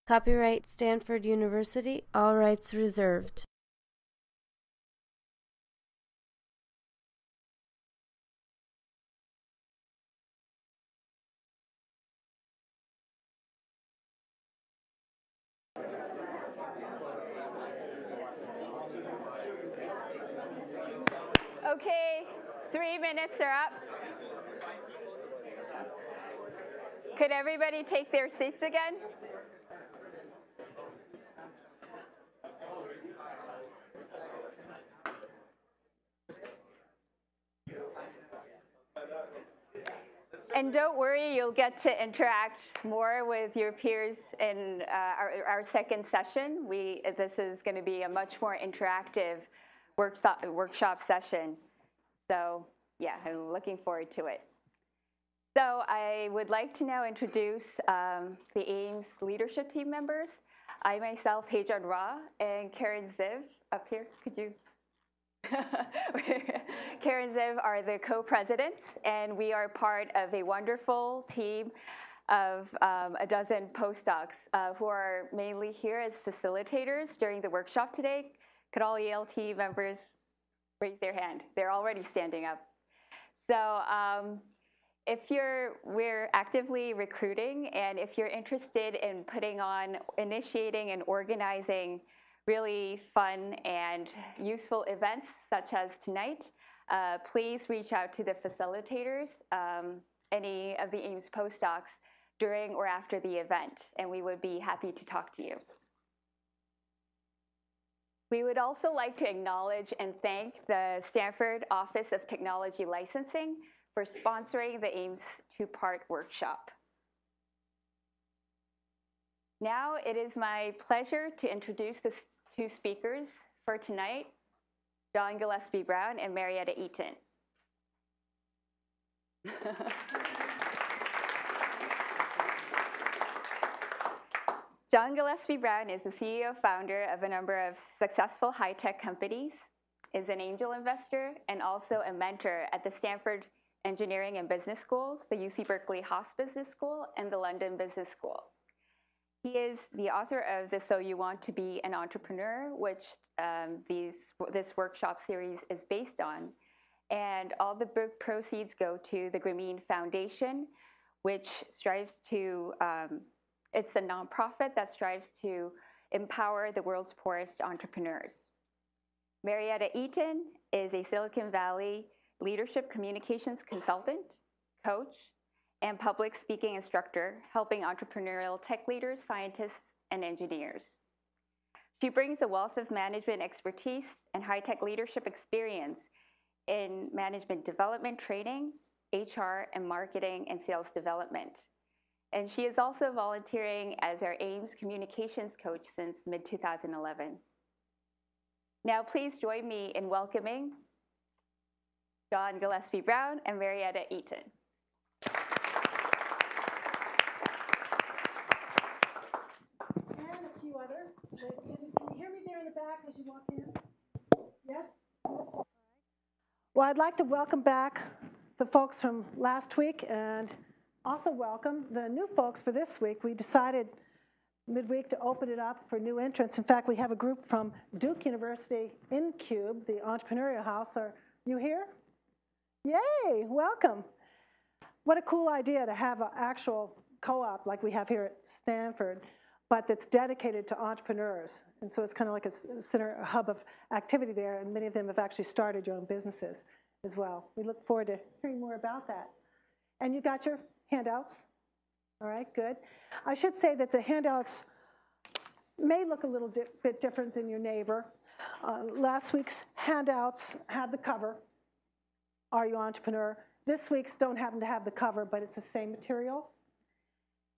Copyright Stanford University, all rights reserved. Okay, 3 minutes are up. Could everybody take their seats again? And don't worry, you'll get to interact more with your peers in our second session. This is going to be a much more interactive workshop session. So yeah, I'm looking forward to it. So I would like to now introduce the AIMS leadership team members. I myself, Hejan Ra, and Karen Ziv up here. Could you? Karen Ziv are the co-presidents, and we are part of a wonderful team of a dozen postdocs who are mainly here as facilitators during the workshop today. Could all ELT members raise their hand? They're already standing up. So we're actively recruiting, and if you're interested in initiating and organizing really fun and useful events such as tonight, please reach out to the facilitators, any of the AIMS postdocs during or after the event, and we would be happy to talk to you. We would also like to acknowledge and thank the Stanford Office of Technology Licensing for sponsoring the AIMS two-part workshop. Now it is my pleasure to introduce the two speakers for tonight, John Gillespie Brown and Marietta Eaton. John Gillespie Brown is the CEO founder of a number of successful high-tech companies, is an angel investor, and also a mentor at the Stanford Engineering and Business Schools, the UC Berkeley Haas Business School, and the London Business School. He is the author of the So You Want to Be an Entrepreneur, which this workshop series is based on. And all the book proceeds go to the Grameen Foundation, which strives to, it's a nonprofit that strives to empower the world's poorest entrepreneurs. Marietta Eaton is a Silicon Valley leadership communications consultant, coach, and public speaking instructor, helping entrepreneurial tech leaders, scientists, and engineers. She brings a wealth of management expertise and high-tech leadership experience in management development training, HR, and marketing and sales development. And she is also volunteering as our AIMS communications coach since mid-2011. Now, please join me in welcoming John Gillespie Brown and Marietta Eaton. And a few other. Can you hear me there in the back as you walk in? Yes? Well, I'd like to welcome back the folks from last week and also welcome the new folks for this week. We decided midweek to open it up for new entrants. In fact, we have a group from Duke University in Cube, the Entrepreneurial House. Are you here? Yay, welcome. What a cool idea to have an actual co-op like we have here at Stanford, but that's dedicated to entrepreneurs. And so it's kind of like a center, a hub of activity there, and many of them have actually started your own businesses as well. We look forward to hearing more about that. And you got your handouts? All right, good. I should say that the handouts may look a little bit different than your neighbor. Last week's handouts had the cover, Are You Entrepreneur? This week's don't happen to have the cover, but it's the same material.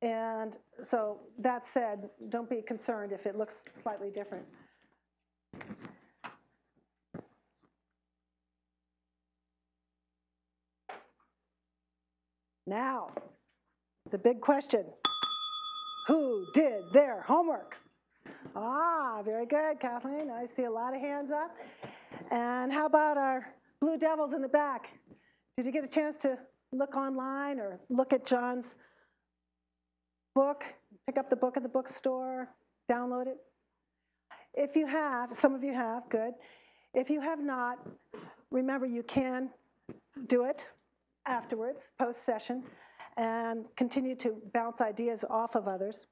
And so that said, don't be concerned if it looks slightly different. Now, the big question, who did their homework? Ah, very good, Kathleen. I see a lot of hands up. And how about our Blue Devils in the back? Did you get a chance to look online or look at John's book, Pick up the book at the bookstore, download it. If you have, some of you have, good. If you have not, remember you can do it afterwards, post-session, and continue to bounce ideas off of others.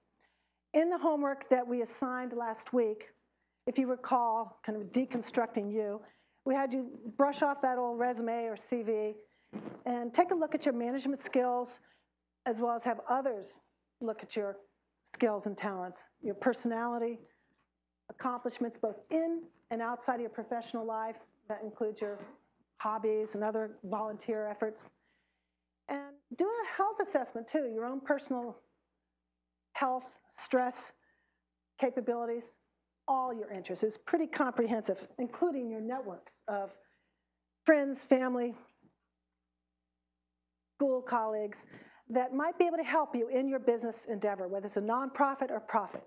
In the homework that we assigned last week, if you recall, kind of deconstructing you, we had you brush off that old resume or CV and take a look at your management skills, as well as have others look at your skills and talents, your personality, accomplishments both in and outside of your professional life. That includes your hobbies and other volunteer efforts. And do a health assessment too, your own personal health, stress, capabilities, all your interests. It's pretty comprehensive, including your networks of friends, family, school colleagues that might be able to help you in your business endeavor, whether it's a nonprofit or profit,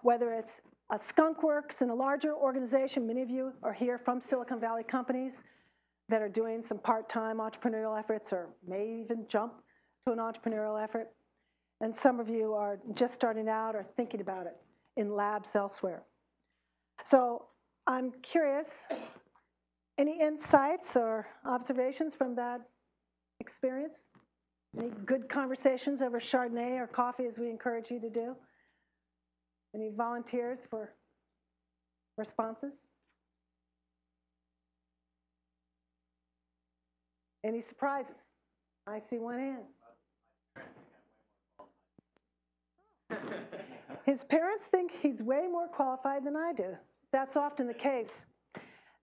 whether it's a skunk-works in a larger organization. Many of you are here from Silicon Valley companies that are doing some part-time entrepreneurial efforts or may even jump to an entrepreneurial effort. And some of you are just starting out or thinking about it in labs elsewhere. So I'm curious, any insights or observations from that experience? Any good conversations over Chardonnay or coffee, as we encourage you to do? Any volunteers for responses? Any surprises? I see one hand. His parents think he's way more qualified than I do. That's often the case.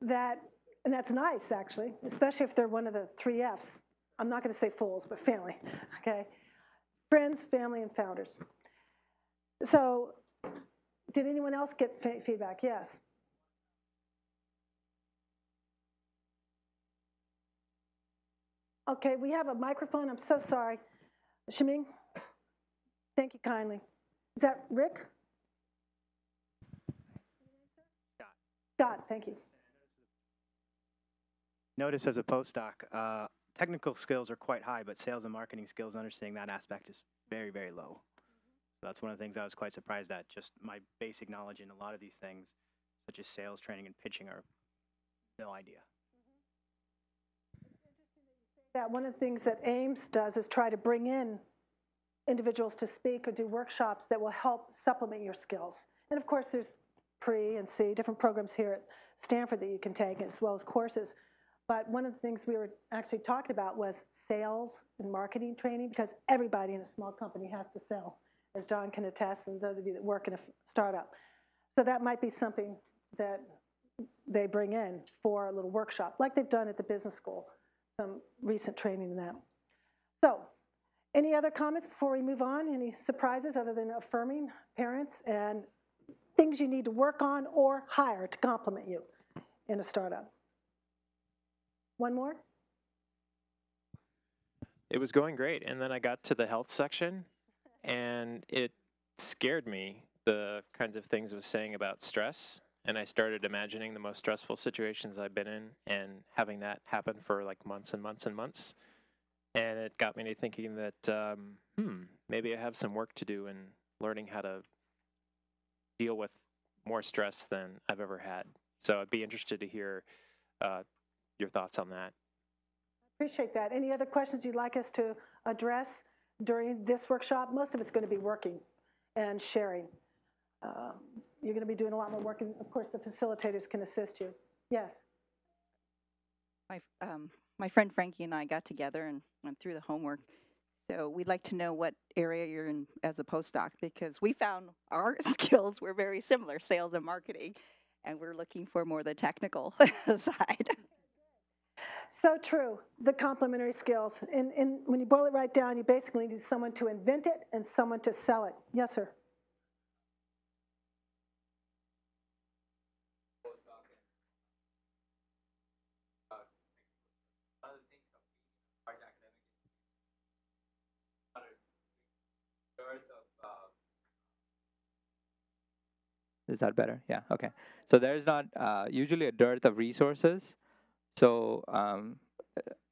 And that's nice, actually, especially if they're one of the 3 Fs. I'm not going to say fools, but family, okay? Friends, family, and founders. So did anyone else get feedback? Yes. Okay, we have a microphone. I'm so sorry. Shiming, thank you kindly. Is that Rick? Scott, thank you. Notice as a postdoc, technical skills are quite high, but sales and marketing skills, understanding that aspect is very, very low. So that's one of the things I was quite surprised at. Just my basic knowledge in a lot of these things, such as sales training and pitching, are no idea. That one of the things that AIMS does is try to bring in individuals to speak or do workshops that will help supplement your skills. And of course, there's pre and C, different programs here at Stanford that you can take, as well as courses. But one of the things we were actually talking about was sales and marketing training, because everybody in a small company has to sell, as John can attest, and those of you that work in a startup. So that might be something that they bring in for a little workshop, like they've done at the business school, some recent training in that. So any other comments before we move on? Any surprises other than affirming parents and things you need to work on or hire to complement you in a startup? One more? It was going great, and then I got to the health section, and it scared me, the kinds of things it was saying about stress, and I started imagining the most stressful situations I've been in and having that happen for like months and months and months. And it got me to thinking that, maybe I have some work to do in learning how to deal with more stress than I've ever had. So I'd be interested to hear your thoughts on that. Appreciate that. Any other questions you'd like us to address during this workshop? Most of it's going to be working and sharing. You're going to be doing a lot more work, and of course the facilitators can assist you. Yes? My friend Frankie and I got together and went through the homework. So we'd like to know what area you're in as a postdoc, because we found our skills were very similar, sales and marketing, and we're looking for more the technical side. So true, the complementary skills. And when you boil it right down, you basically need someone to invent it and someone to sell it. Yes, sir? Is that better? Yeah, okay. So there's not usually a dearth of resources. So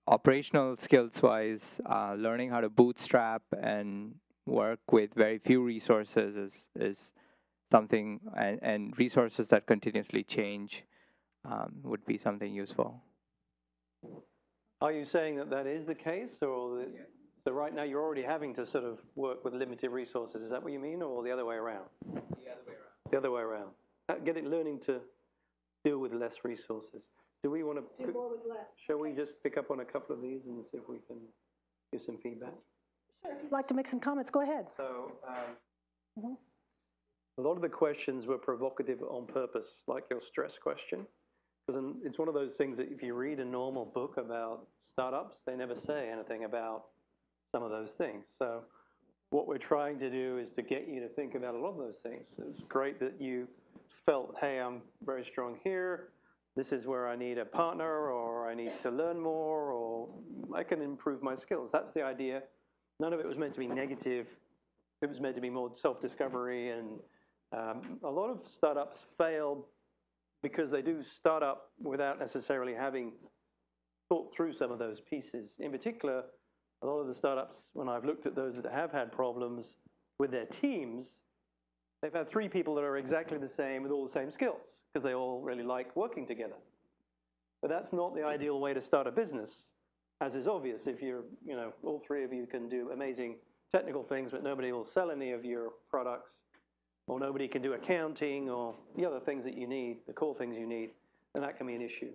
operational skills wise, learning how to bootstrap and work with very few resources is something, and resources that continuously change would be something useful. Are you saying that that is the case, or so right now you're already having to sort of work with limited resources? Is that what you mean, or the other way around? The other way around. The other way around. Learning to deal with less resources. Do we want to? Do more with less. Shall we just pick up on a couple of these and see if we can give some feedback? Sure. If you'd like to make some comments, go ahead. So, a lot of the questions were provocative on purpose, like your stress question. Because it's one of those things that if you read a normal book about startups, they never say anything about some of those things. So what we're trying to do is to get you to think about a lot of those things. It's great that you felt, hey, I'm very strong here. This is where I need a partner, or I need to learn more, or I can improve my skills. That's the idea. None of it was meant to be negative. It was meant to be more self-discovery. And a lot of startups fail because they do start up without necessarily having thought through some of those pieces. In particular, a lot of the startups, when I've looked at those that have had problems with their teams, they've had 3 people that are exactly the same with all the same skills because they all really like working together. But that's not the ideal way to start a business, as is obvious. If you're, all 3 of you can do amazing technical things, but nobody will sell any of your products, or nobody can do accounting or the other things that you need, the core things you need, then that can be an issue.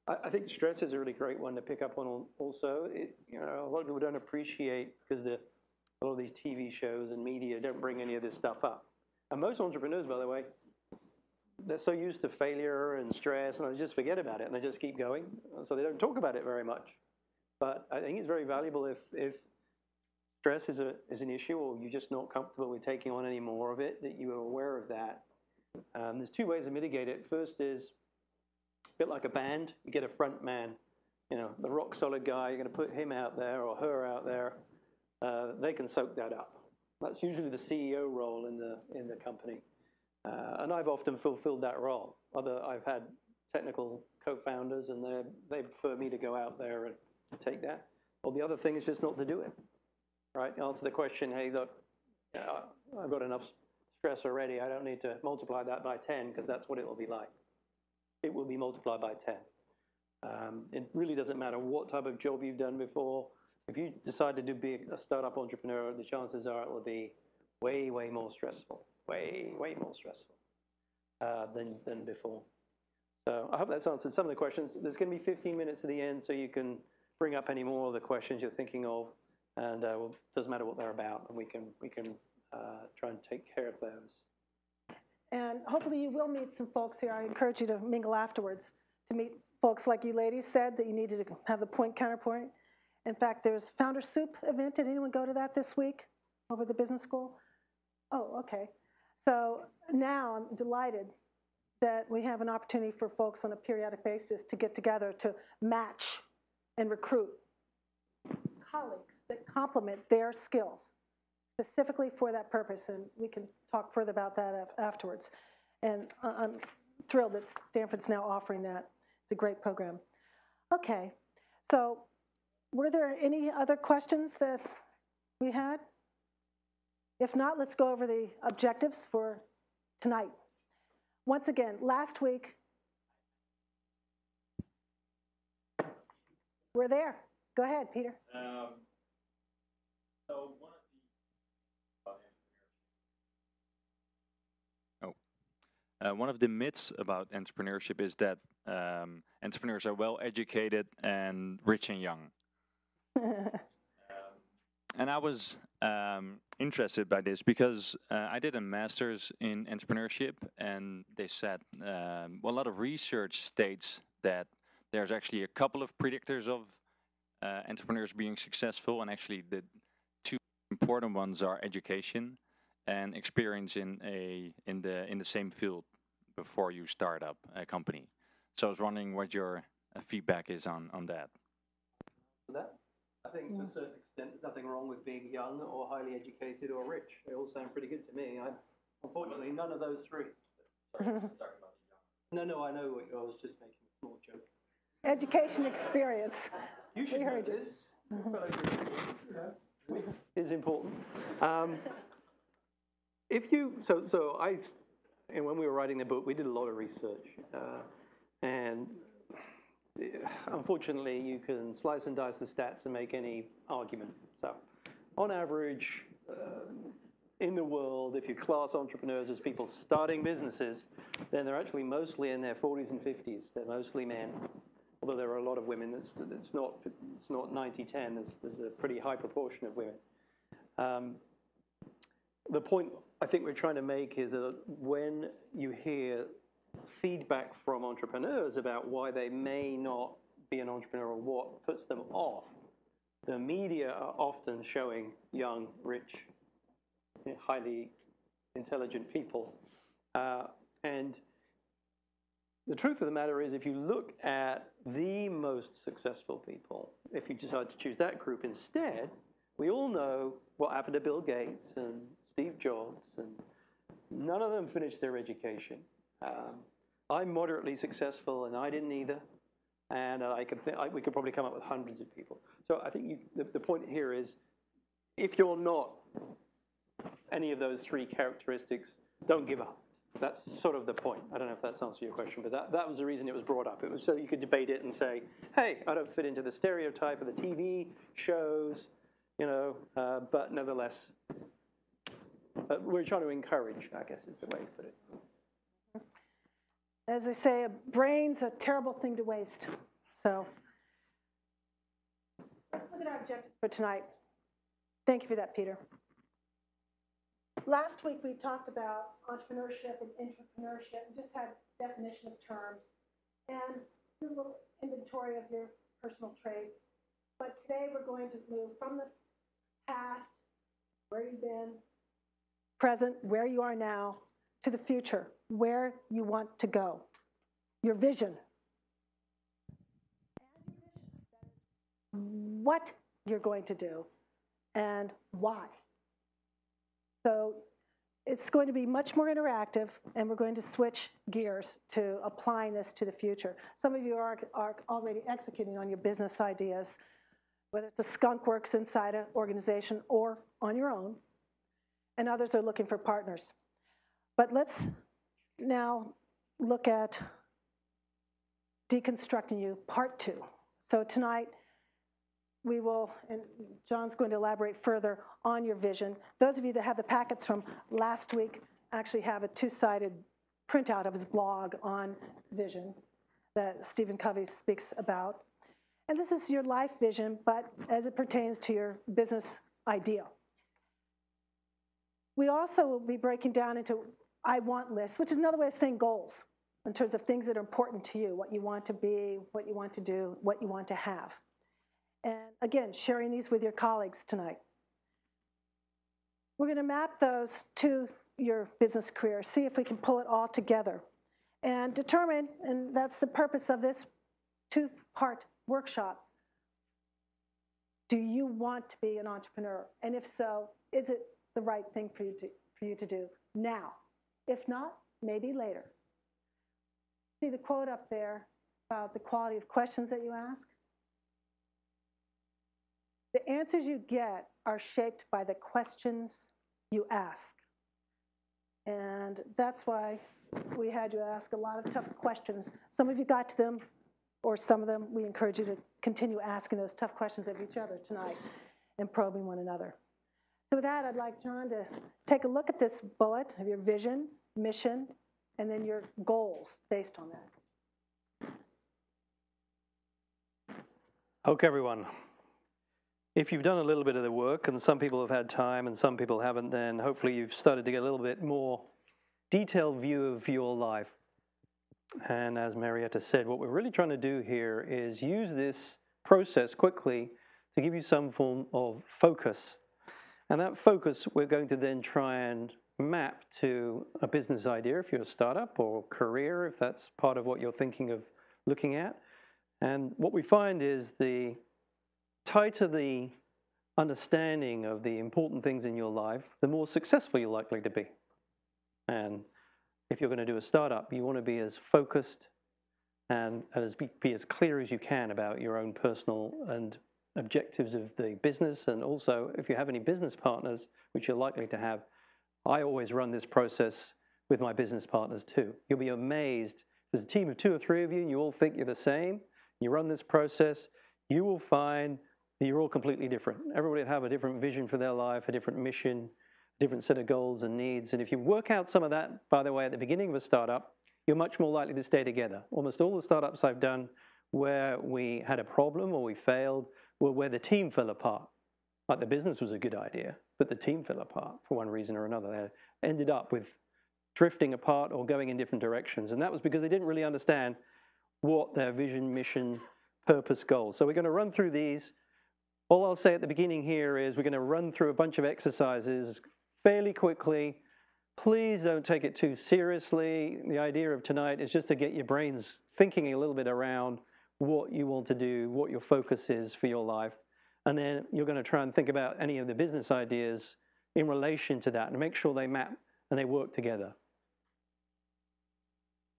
I think stress is a really great one to pick up on also. A lot of people don't appreciate, because a lot of these TV shows and media don't bring any of this stuff up. And most entrepreneurs, by the way, they're so used to failure and stress, and they just forget about it, and they just keep going. So they don't talk about it very much. But I think it's very valuable if stress is an issue, or you're just not comfortable with taking on any more of it, that you are aware of that. There's 2 ways to mitigate it. First is a bit like a band. You get a front man, the rock solid guy. You're going to put him out there or her out there. They can soak that up. That's usually the CEO role in the company. And I've often fulfilled that role. I've had technical co-founders, and they prefer me to go out there and take that. Or the other thing is just not to do it. Right? Answer the question, hey, look, I've got enough stress already. I don't need to multiply that by 10, because that's what it will be like. It will be multiplied by 10. It really doesn't matter what type of job you've done before. If you decide to be a startup entrepreneur, the chances are it will be way, way more stressful. Way, way more stressful than before. So I hope that's answered some of the questions. There's going to be 15 minutes at the end, so you can bring up any more of the questions you're thinking of. And it doesn't matter what they're about, and we can try and take care of those. And hopefully you will meet some folks here. I encourage you to mingle afterwards, to meet folks like you ladies said, that you needed to have the point counterpoint. In fact, there's Founder Soup event. Did anyone go to that this week over the business school? Oh, okay. So now I'm delighted that we have an opportunity for folks on a periodic basis to get together to match and recruit colleagues that complement their skills specifically for that purpose, and we can talk further about that afterwards. And I'm thrilled that Stanford's now offering that. It's a great program. Okay, so were there any other questions that we had? If not, let's go over the objectives for tonight. Once again, last week, we're there. Go ahead, Peter. One of the myths about entrepreneurship is that entrepreneurs are well educated and rich and young. And I was interested by this because I did a master's in entrepreneurship, and they said a lot of research states that there's actually a couple of predictors of entrepreneurs being successful, and actually the 2 important ones are education and experience in the same field before you start up a company. So I was wondering what your feedback is on that. I think to a certain extent, there's nothing wrong with being young or highly educated or rich. They all sound pretty good to me. Unfortunately, none of those 3. No, I know what I was just making a small joke. Education experience. You should We know heard you. this. is important. And when we were writing the book, we did a lot of research, and unfortunately, you can slice and dice the stats and make any argument. So, on average, in the world, if you class entrepreneurs as people starting businesses, then they're actually mostly in their 40s and 50s. They're mostly men. Although there are a lot of women, it's not 90-10. There's a pretty high proportion of women. The point I think we're trying to make is that when you hear feedback from entrepreneurs about why they may not be an entrepreneur or what puts them off, the media are often showing young, rich, highly intelligent people. And the truth of the matter is, if you look at the most successful people, if you decide to choose that group instead, we all know what happened to Bill Gates and Steve Jobs, and none of them finished their education. I'm moderately successful, and I didn't either. And we could probably come up with hundreds of people. So I think the point here is, if you're not any of those three characteristics, don't give up. That's sort of the point. I don't know if that's answered your question, but that was the reason it was brought up. It was so you could debate it and say, hey, I don't fit into the stereotype of the TV shows, but nevertheless, we're trying to encourage, I guess is the way to put it. As they say, a brain's a terrible thing to waste. So let's look at our objectives for tonight. Thank you for that, Peter. Last week we talked about entrepreneurship and intrapreneurship and just had definition of terms and a little inventory of your personal traits. But today we're going to move from the past, where you've been, present, where you are now, to the future, where you want to go, your vision. What you're going to do and why. So it's going to be much more interactive, and we're going to switch gears to applying this to the future. Some of you are already executing on your business ideas, whether it's a skunk-works inside an organization or on your own, and others are looking for partners. But let's now look at deconstructing you, part 2. So tonight, we will, and John's going to elaborate further on your vision. Those of you that have the packets from last week actually have a 2-sided printout of his blog on vision that Stephen Covey speaks about. And this is your life vision, but as it pertains to your business ideal. We also will be breaking down into I want lists, which is another way of saying goals in terms of things that are important to you, what you want to be, what you want to do, what you want to have. And again, sharing these with your colleagues tonight. We're going to map those to your business career, see if we can pull it all together, and determine, and that's the purpose of this 2-part workshop, do you want to be an entrepreneur? And if so, is it the right thing for you to do now? If not, maybe later. See the quote up there about the quality of questions that you ask? The answers you get are shaped by the questions you ask. And that's why we had you ask a lot of tough questions. Some of you got to them, or some of them, we encourage you to continue asking those tough questions of each other tonight and probing one another. So with that, I'd like John to take a look at this bullet of your vision, mission, and then your goals based on that. Okay, everyone. If you've done a little bit of the work, and some people have had time and some people haven't, then hopefully you've started to get a little bit more detailed view of your life. And as Marietta said, what we're really trying to do here is use this process quickly to give you some form of focus. And that focus we're going to then try and map to a business idea if you're a startup, or career if that's part of what you're thinking of looking at. And what we find is the tighter the understanding of the important things in your life, the more successful you're likely to be. And if you're going to do a startup, you want to be as focused and be as clear as you can about your own personal and objectives of the business, and also if you have any business partners, which you're likely to have, I always run this process with my business partners too. You'll be amazed. There's a team of 2 or 3 of you, and you all think you're the same. You run this process, you will find that you're all completely different. Everybody will have a different vision for their life, a different mission, a different set of goals and needs. And if you work out some of that, by the way, at the beginning of a startup, you're much more likely to stay together. Almost all the startups I've done where we had a problem or we failed were where the team fell apart. Like the business was a good idea, but the team fell apart for one reason or another. They ended up with drifting apart or going in different directions. And that was because they didn't really understand what their vision, mission, purpose, goals. So we're going to run through these. All I'll say at the beginning here is we're going to run through a bunch of exercises fairly quickly. Please don't take it too seriously. The idea of tonight is just to get your brains thinking a little bit around what you want to do, what your focus is for your life. And then you're going to try and think about any of the business ideas in relation to that and make sure they map and they work together.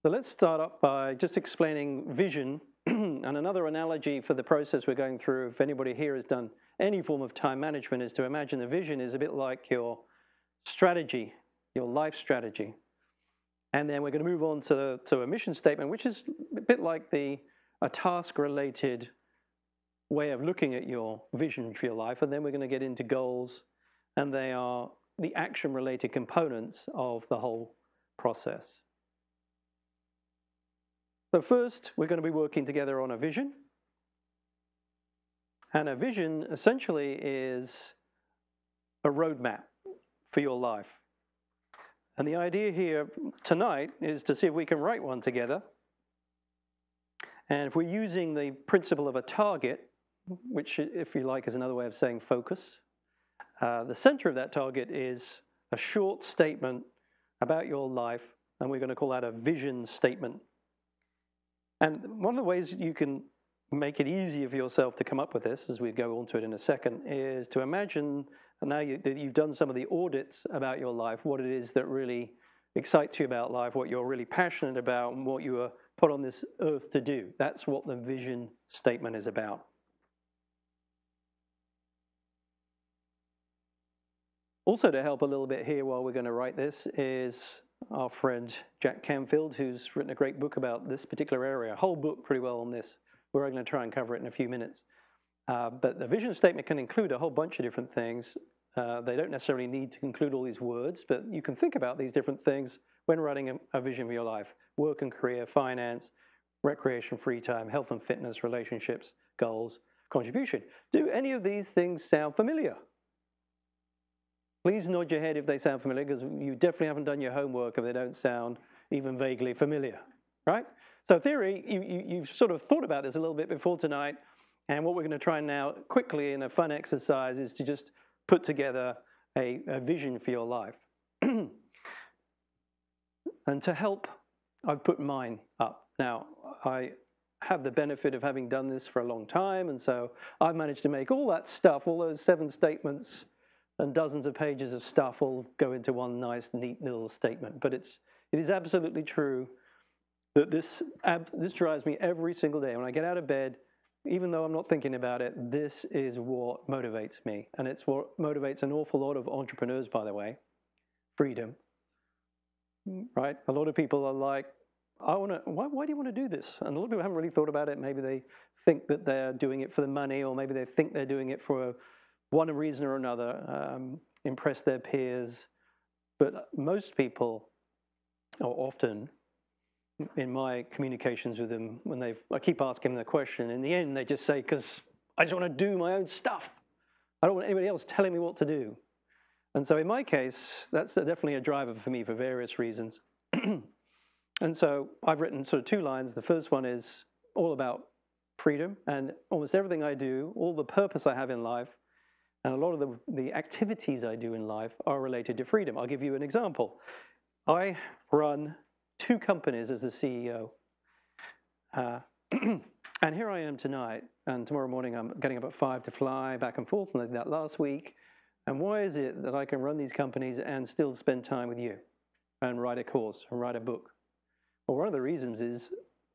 So let's start up by just explaining vision. And another analogy for the process we're going through, if anybody here has done any form of time management, is to imagine the vision is a bit like your strategy, your life strategy. And then we're going to move on to a mission statement, which is a bit like a task-related way of looking at your vision for your life. And then we're going to get into goals, and they are the action-related components of the whole process. So first, we're going to be working together on a vision. And a vision essentially is a roadmap for your life. And the idea here tonight is to see if we can write one together. And if we're using the principle of a target, which, if you like, is another way of saying focus, the center of that target is a short statement about your life, and we're going to call that a vision statement. And one of the ways you can make it easier for yourself to come up with this, as we go on to it in a second, is to imagine, and now that you've done some of the audits about your life, what it is that really excites you about life, what you're really passionate about, and what you were put on this earth to do. That's what the vision statement is about. Also, to help a little bit here while we're going to write this is our friend Jack Canfield, who's written a great book about this particular area, a whole book pretty well on this. We're going to try and cover it in a few minutes. But the vision statement can include a whole bunch of different things. They don't necessarily need to include all these words, but you can think about these different things when writing a vision for your life: work and career, finance, recreation, free time, health and fitness, relationships, goals, contribution. Do any of these things sound familiar? Please nod your head if they sound familiar, because you definitely haven't done your homework if they don't sound even vaguely familiar, right? So theory, you've sort of thought about this a little bit before tonight, and what we're going to try now quickly in a fun exercise is to just put together a vision for your life. And to help, I've put mine up. Now, I have the benefit of having done this for a long time, and so I've managed to make all that stuff, all those 7 statements and dozens of pages of stuff all go into one nice, neat little statement. But it is absolutely true that this drives me every single day. When I get out of bed, even though I'm not thinking about it, this is what motivates me. And it's what motivates an awful lot of entrepreneurs, by the way. Freedom, right? A lot of people are like, why do you want to do this? And a lot of people haven't really thought about it. Maybe they think that they're doing it for the money, or maybe they think they're doing it for one reason or another, impress their peers. But most people, or often in my communications with them, I keep asking them the question, in the end they just say, because I just want to do my own stuff. I don't want anybody else telling me what to do. And so in my case, that's definitely a driver for me for various reasons. And so I've written sort of 2 lines. The first one is all about freedom, and almost everything I do, all the purpose I have in life, and a lot of the activities I do in life are related to freedom. I'll give you an example. I run 2 companies as the CEO. And here I am tonight, and tomorrow morning I'm getting up at 5 to fly back and forth, and I did that last week. And why is it that I can run these companies and still spend time with you and write a course and write a book? Well, one of the reasons is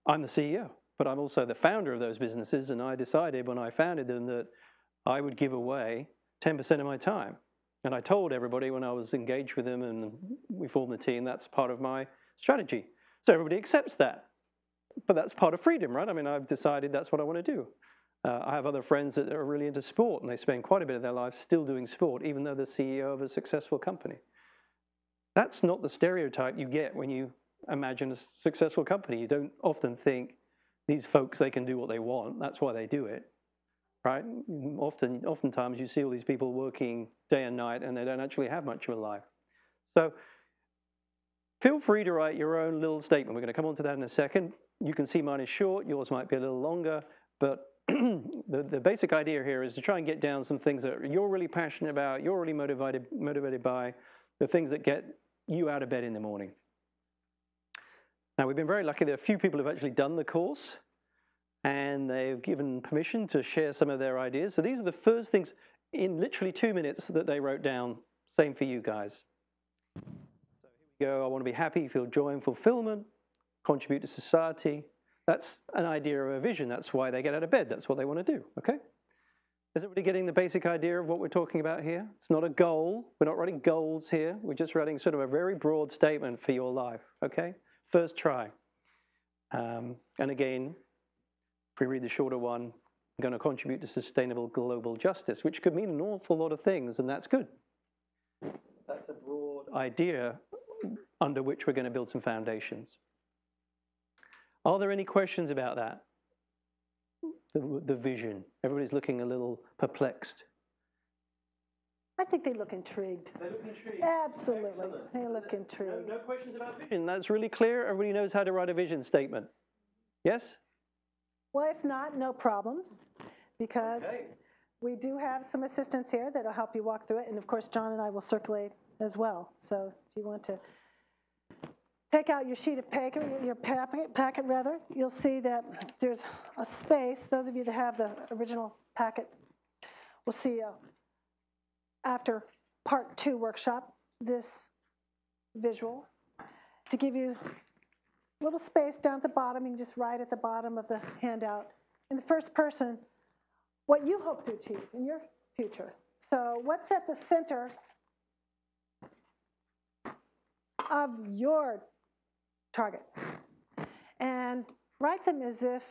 I'm the CEO, but I'm also the founder of those businesses, and I decided when I founded them that I would give away 10% of my time. And I told everybody when I was engaged with them and we formed the team, that's part of my strategy. So everybody accepts that. But that's part of freedom, right? I mean, I've decided that's what I want to do. I have other friends that are really into sport, and they spend quite a bit of their life still doing sport, even though they're CEO of a successful company. That's not the stereotype you get when you imagine a successful company. You don't often think these folks, they can do what they want. That's why they do it, right? Oftentimes you see all these people working day and night, and they don't actually have much of a life. So feel free to write your own little statement. We're going to come on to that in a second. You can see mine is short. Yours might be a little longer, but the basic idea here is to try and get down some things that you're really passionate about, you're really motivated by, the things that get you out of bed in the morning. Now, we've been very lucky. There are a few people who have actually done the course, and they've given permission to share some of their ideas. So these are the first things in literally 2 minutes that they wrote down. Same for you guys. So here we go. I want to be happy, feel joy and fulfillment, contribute to society. That's an idea of a vision. That's why they get out of bed. That's what they want to do, okay? Is everybody getting the basic idea of what we're talking about here? It's not a goal. We're not writing goals here. We're just writing sort of a very broad statement for your life, okay? First try. And again, if we read the shorter one, I'm going to contribute to sustainable global justice, which could mean an awful lot of things, and that's good. That's a broad idea under which we're going to build some foundations. Are there any questions about that? The vision. Everybody's looking a little perplexed. I think they look intrigued. They look intrigued. Absolutely. Excellent. They look intrigued. No questions about vision. That's really clear. Everybody knows how to write a vision statement. Yes? Well, if not, no problem, because we do have some assistants here that will help you walk through it. And of course, John and I will circulate as well. So if you want to take out your sheet of paper, your packet rather, you'll see that there's a space. Those of you that have the original packet will see after part 2 workshop, this visual to give you a little space down at the bottom. You can just write at the bottom of the handout in the first person what you hope to achieve in your future. So what's at the center of your target? And write them as if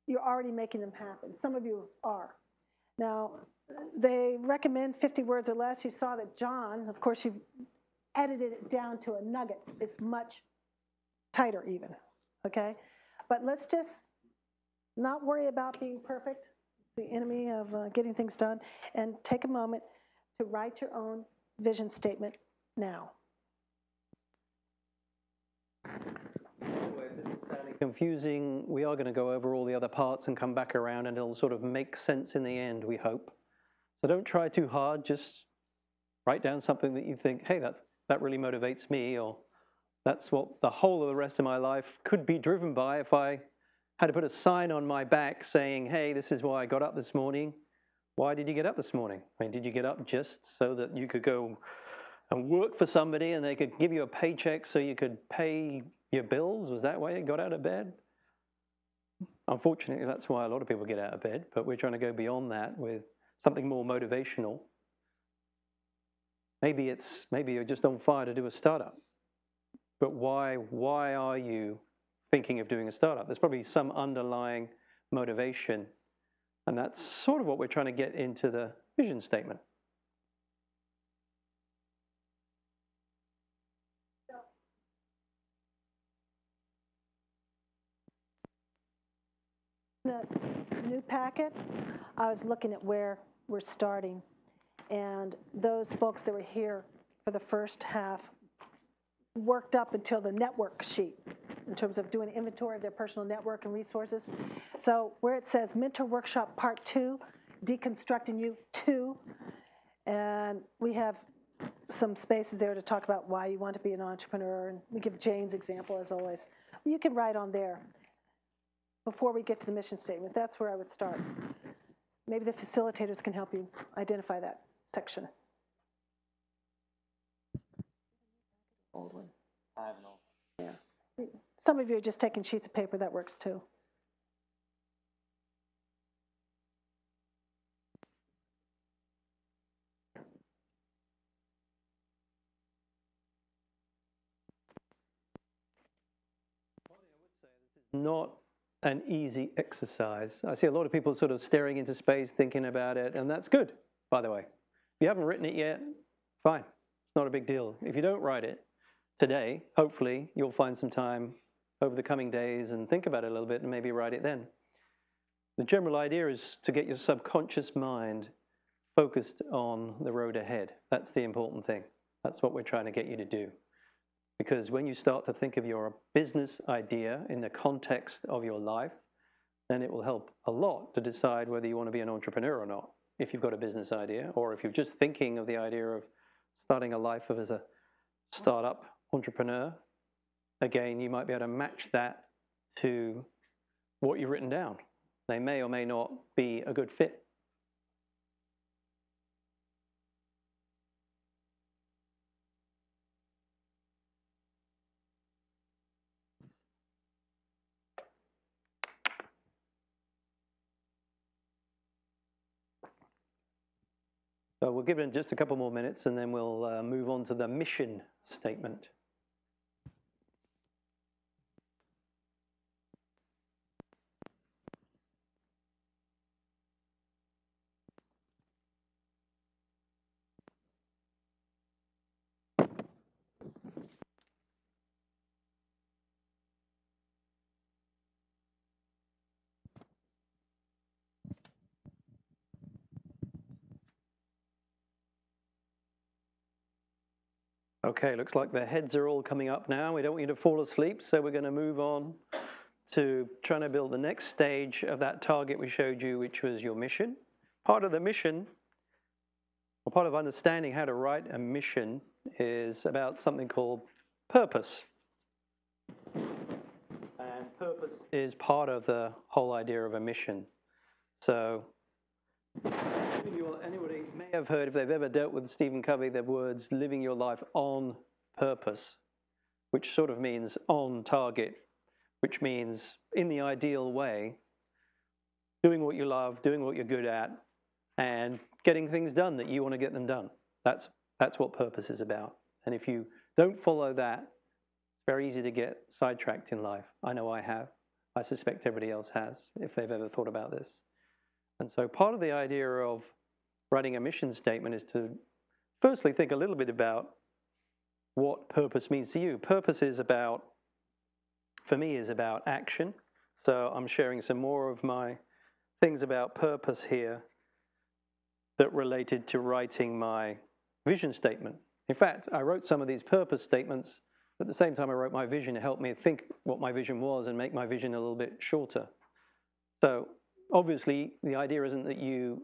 you're already making them happen. Some of you are. Now, they recommend 50 words or less. You saw that John, of course, you've edited it down to a nugget. It's much tighter even, okay? But let's just not worry about being perfect, the enemy of getting things done, and take a moment to write your own vision statement now. If this is sounding confusing, we are going to go over all the other parts and come back around, and it'll sort of make sense in the end, we hope. So don't try too hard. Just write down something that you think, hey, that really motivates me, or that's what the whole of the rest of my life could be driven by if I had to put a sign on my back saying, hey, this is why I got up this morning. Why did you get up this morning? I mean, did you get up just so that you could go and work for somebody and they could give you a paycheck so you could pay your bills? Was that why you got out of bed? Unfortunately, that's why a lot of people get out of bed, but we're trying to go beyond that with something more motivational. Maybe you're just on fire to do a startup. But why are you thinking of doing a startup? There's probably some underlying motivation, and that's sort of what we're trying to get into the vision statement. The new packet, I was looking at where we're starting, and those folks that were here for the first half worked up until the network sheet in terms of doing inventory of their personal network and resources. So where it says Mentor Workshop Part 2, Deconstructing You 2, and we have some spaces there to talk about why you want to be an entrepreneur, and we give Jane's example as always. You can write on there before we get to the mission statement. That's where I would start. Maybe the facilitators can help you identify that section. Old one. I have no. Yeah. Some of you are just taking sheets of paper. That works too. not an easy exercise. I see a lot of people sort of staring into space, thinking about it, and that's good, by the way. If you haven't written it yet, fine. It's not a big deal. If you don't write it today, hopefully you'll find some time over the coming days and think about it a little bit and maybe write it then. The general idea is to get your subconscious mind focused on the road ahead. That's the important thing. That's what we're trying to get you to do. Because when you start to think of your business idea in the context of your life, then it will help a lot to decide whether you want to be an entrepreneur or not, if you've got a business idea, or if you're just thinking of the idea of starting a life as a startup entrepreneur. Again, you might be able to match that to what you've written down. They may or may not be a good fit. So we'll give it just a couple more minutes and then we'll move on to the mission statement. Okay, looks like the heads are all coming up now. We don't want you to fall asleep, so we're going to move on to trying to build the next stage of that target we showed you, which was your mission. Part of the mission, or part of understanding how to write a mission, is about something called purpose. And purpose is part of the whole idea of a mission. So anybody may have heard, if they've ever dealt with Stephen Covey, the words living your life on purpose, which sort of means on target, which means in the ideal way, doing what you love, doing what you're good at, and getting things done that you want to get them done. That's what purpose is about. And if you don't follow that, it's very easy to get sidetracked in life. I know I have. I suspect everybody else has, if they've ever thought about this. And so part of the idea of writing a mission statement is to firstly think a little bit about what purpose means to you. Purpose is about, for me, is about action. So I'm sharing some more of my things about purpose here that related to writing my vision statement. In fact, I wrote some of these purpose statements. At the same time I wrote my vision, it helped me think what my vision was and make my vision a little bit shorter. So obviously, the idea isn't that you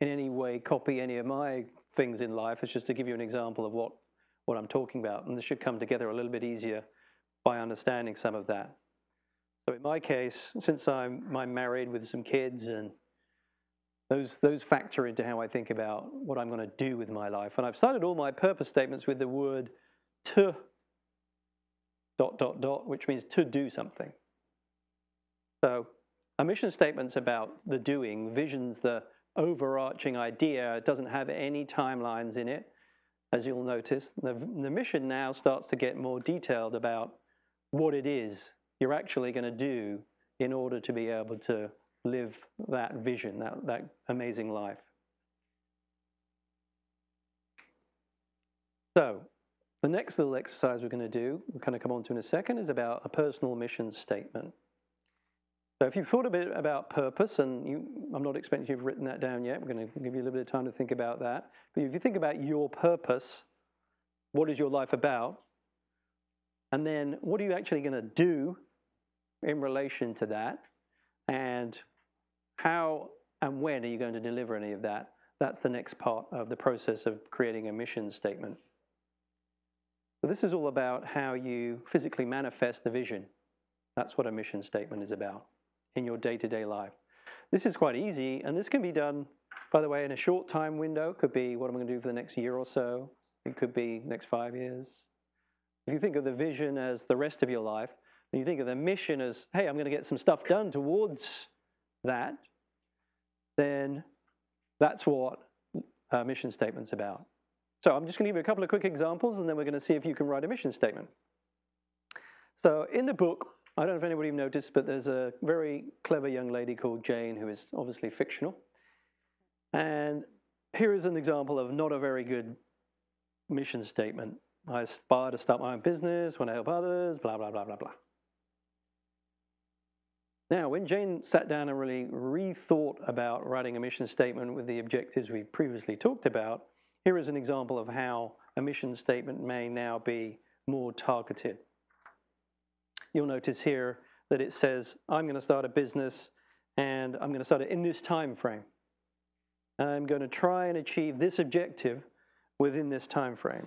in any way copy any of my things in life. It's just to give you an example of what I'm talking about. And this should come together a little bit easier by understanding some of that. So in my case, since I'm married with some kids, and those factor into how I think about what I'm going to do with my life. And I've started all my purpose statements with the word to ... which means to do something. So a mission statement's about the doing. Vision's the overarching idea. It doesn't have any timelines in it, as you'll notice. The mission now starts to get more detailed about what it is you're actually going to do in order to be able to live that vision, that amazing life. So the next little exercise we're going to do, we'll kind of come on to in a second, is about a personal mission statement. So if you've thought a bit about purpose, and I'm not expecting you've written that down yet, we're going to give you a little bit of time to think about that. But if you think about your purpose, what is your life about? And then what are you actually going to do in relation to that? And how and when are you going to deliver any of that? That's the next part of the process of creating a mission statement. So this is all about how you physically manifest the vision. That's what a mission statement is about in your day-to-day life. This is quite easy, and this can be done, by the way, in a short time window. It could be what I'm going to do for the next year or so. It could be next 5 years. If you think of the vision as the rest of your life, and you think of the mission as, hey, I'm going to get some stuff done towards that, then that's what a mission statement's about. So I'm just going to give you a couple of quick examples, and then we're going to see if you can write a mission statement. So in the book, I don't know if anybody noticed, but there's a very clever young lady called Jane who is obviously fictional. And here is an example of not a very good mission statement. I aspire to start my own business, want to help others, blah, blah, blah, blah, blah. Now, when Jane sat down and really rethought about writing a mission statement with the objectives we previously talked about, here is an example of how a mission statement may now be more targeted. You'll notice here that it says, I'm going to start a business and I'm going to start it in this time frame. I'm going to try and achieve this objective within this time frame.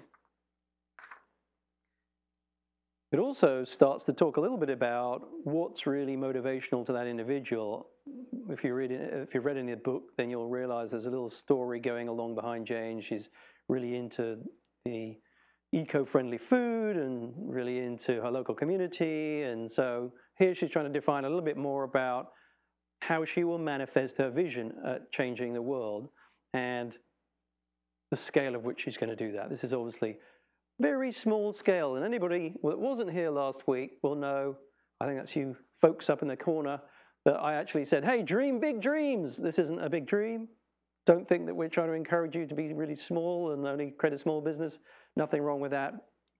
It also starts to talk a little bit about what's really motivational to that individual. If you've read any of the book, then you'll realize there's a little story going along behind Jane. She's really into the eco-friendly food and really into her local community. And so here she's trying to define a little bit more about how she will manifest her vision at changing the world and the scale of which she's going to do that. This is obviously very small scale. And anybody that wasn't here last week will know, I think that's you folks up in the corner, that I actually said, hey, dream big dreams. This isn't a big dream. Don't think that we're trying to encourage you to be really small and only create a small business. Nothing wrong with that.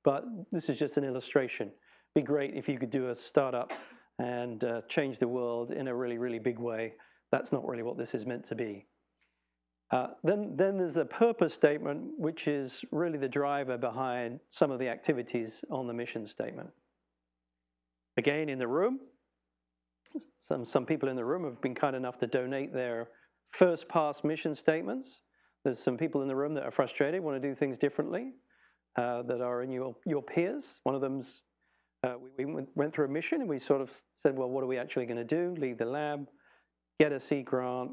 But this is just an illustration. It'd be great if you could do a startup and change the world in a really, really big way. That's not really what this is meant to be. Then there's a purpose statement, which is really the driver behind some of the activities on the mission statement. Again, in the room, some people in the room have been kind enough to donate their first pass mission statements. There's some people in the room that are frustrated, want to do things differently, that are in your peers. One of them's, we went through a mission and we sort of said, well, what are we actually going to do? Leave the lab, get a seed grant,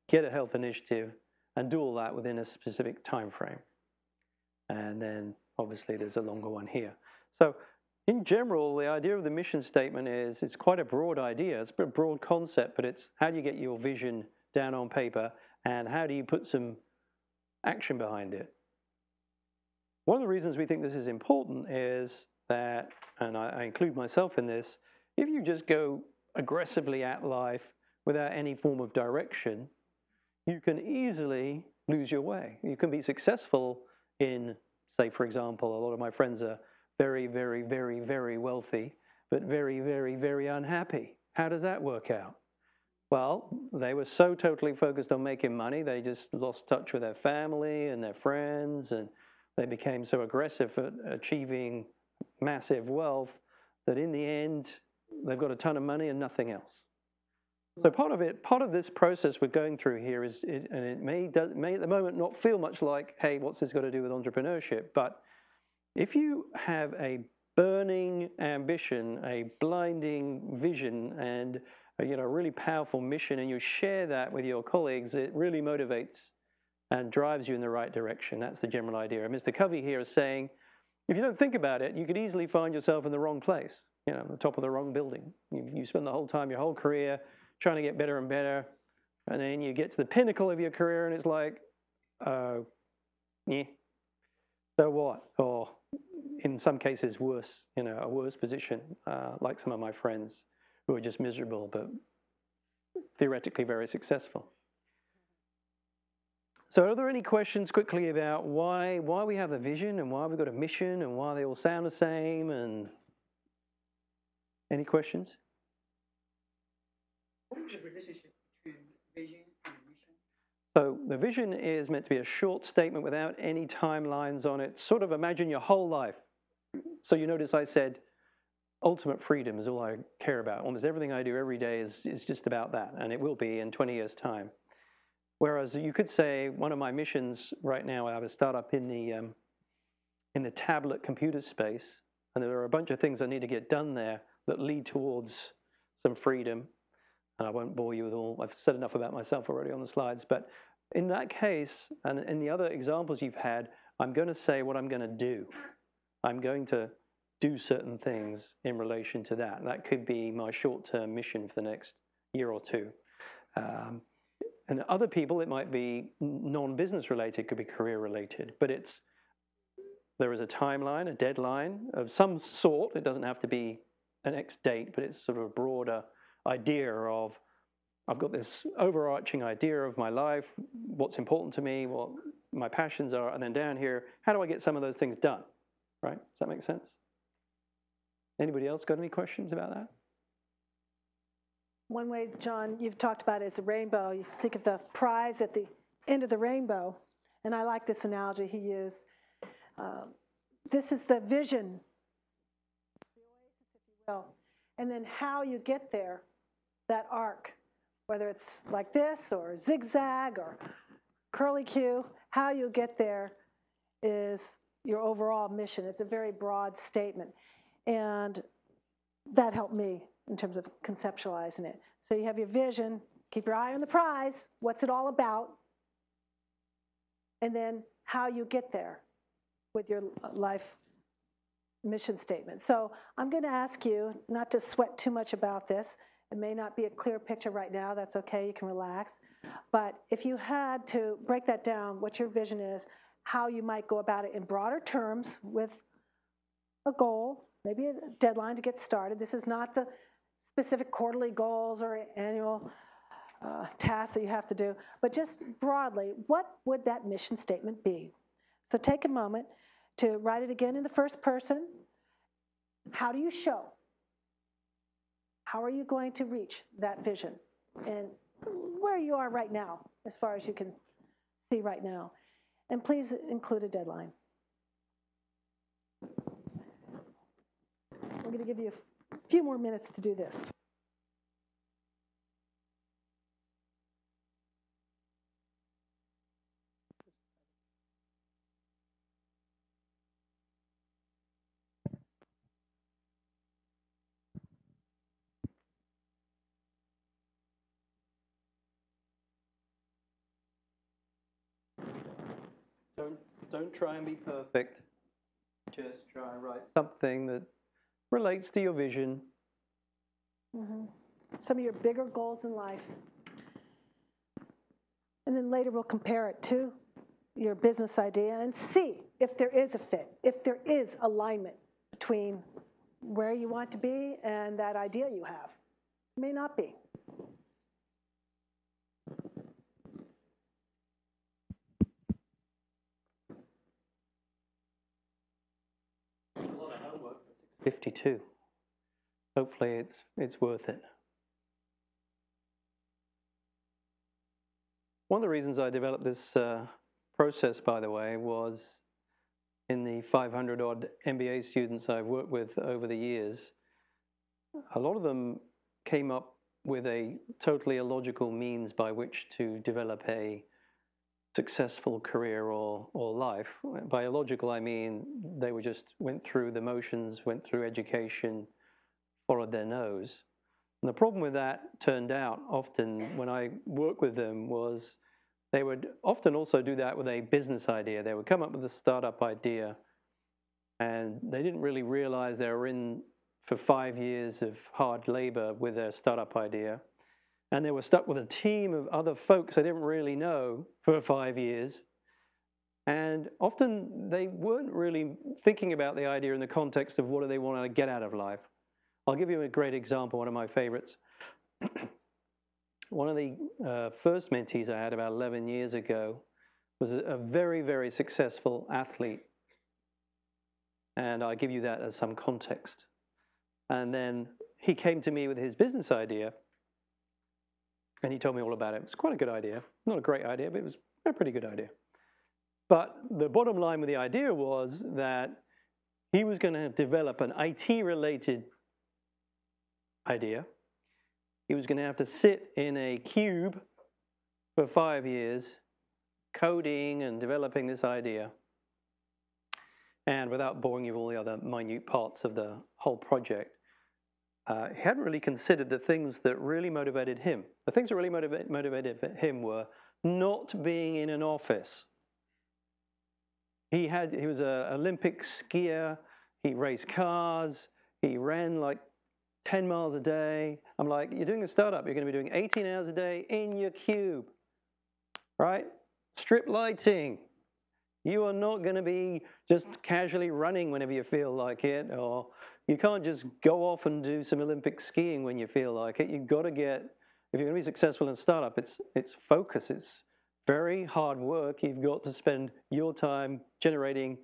get a health initiative, and do all that within a specific time frame. And then obviously there's a longer one here. So in general, the idea of the mission statement is it's quite a broad idea. It's a broad concept, but it's how do you get your vision down on paper and how do you put some action behind it? One of the reasons we think this is important is that, and I include myself in this, if you just go aggressively at life without any form of direction, you can easily lose your way. You can be successful in, say, for example, a lot of my friends are very, very, very, very wealthy, but very, very, very unhappy. How does that work out? Well, they were so totally focused on making money, they just lost touch with their family and their friends, and they became so aggressive at achieving massive wealth that in the end, they've got a ton of money and nothing else. So part of this process we're going through here is, and it may at the moment not feel much like, hey, what's this got to do with entrepreneurship? But if you have a burning ambition, a blinding vision, and a really powerful mission, and you share that with your colleagues, it really motivates and drives you in the right direction. That's the general idea. And Mr. Covey here is saying, if you don't think about it, you could easily find yourself in the wrong place, the top of the wrong building. You spend the whole time, your whole career, trying to get better and better, and then you get to the pinnacle of your career, and it's like, yeah, so what? Or in some cases, worse, a worse position, like some of my friends who are just miserable, but theoretically very successful. So are there any questions quickly about why we have a vision and why we've got a mission and why they all sound the same? And any questions? What is the relationship between vision and mission? So the vision is meant to be a short statement without any timelines on it. Sort of imagine your whole life. So you notice I said ultimate freedom is all I care about. Almost everything I do every day is just about that, and it will be in 20 years' time. Whereas you could say one of my missions right now, I have a startup in the tablet computer space, and there are a bunch of things I need to get done there that lead towards some freedom. And I won't bore you with all, I've said enough about myself already on the slides, but in that case, and in the other examples you've had, I'm going to say what I'm going to do. I'm going to do certain things in relation to that. That could be my short-term mission for the next year or two. And other people, it might be non-business related, could be career related, but there is a timeline, a deadline of some sort. It doesn't have to be an X date, but it's sort of a broader idea of, I've got this overarching idea of my life, what's important to me, what my passions are, and then down here, how do I get some of those things done, right? Does that make sense? Anybody else got any questions about that? One way, John, you've talked about it is the rainbow. You think of the prize at the end of the rainbow, and I like this analogy he used. This is the vision, the oasis, if you will, and then how you get there, that arc, whether it's like this or zigzag or curly Q, how you get there is your overall mission. It's a very broad statement, and that helped me in terms of conceptualizing it. So you have your vision, keep your eye on the prize, what's it all about, and then how you get there with your life mission statement. So I'm going to ask you not to sweat too much about this. It may not be a clear picture right now. That's okay. You can relax. But if you had to break that down, what your vision is, how you might go about it in broader terms with a goal, maybe a deadline to get started. This is not the specific quarterly goals or annual tasks that you have to do, but just broadly, what would that mission statement be? So take a moment to write it again in the first person. How do you show? How are you going to reach that vision? And where you are right now, as far as you can see right now. And please include a deadline. I'm going to give you a few more minutes to do this. Don't try and be perfect. Just try and write something that relates to your vision. Some of your bigger goals in life. And then later we'll compare it to your business idea and see if there is a fit, if there is alignment between where you want to be and that idea you have. It may not be. A lot of homework for 6:52. Hopefully it's worth it. One of the reasons I developed this process, by the way, was in the 500 odd MBA students I've worked with over the years. A lot of them came up with a totally illogical means by which to develop a successful career or life. By illogical, I mean they went through the motions, went through education, followed their nose. And the problem with that turned out often when I worked with them was they would often also do that with a business idea. They would come up with a startup idea and they didn't really realize they were in for 5 years of hard labor with their startup idea. And they were stuck with a team of other folks they didn't really know for 5 years. And often they weren't really thinking about the idea in the context of what do they want to get out of life. I'll give you a great example, one of my favorites. One of the first mentees I had about 11 years ago was a very, very successful athlete. And I'll give you that as some context. And then he came to me with his business idea. And he told me all about it. It's quite a good idea. Not a great idea, but it was a pretty good idea. But the bottom line with the idea was that he was going to develop an IT-related idea. He was going to have to sit in a cube for 5 years, coding and developing this idea. And without boring you with all the other minute parts of the whole project, he hadn't really considered the things that really motivated him. The things that really motivated him were not being in an office. He was an Olympic skier. He raced cars. He ran like 10 miles a day. I'm like, you're doing a startup. You're going to be doing 18 hours a day in your cube, right? Strip lighting. You are not going to be just casually running whenever you feel like it, or you can't just go off and do some Olympic skiing when you feel like it. You've got to get, if you're going to be successful in a startup, it's focus. It's very hard work. You've got to spend your time generating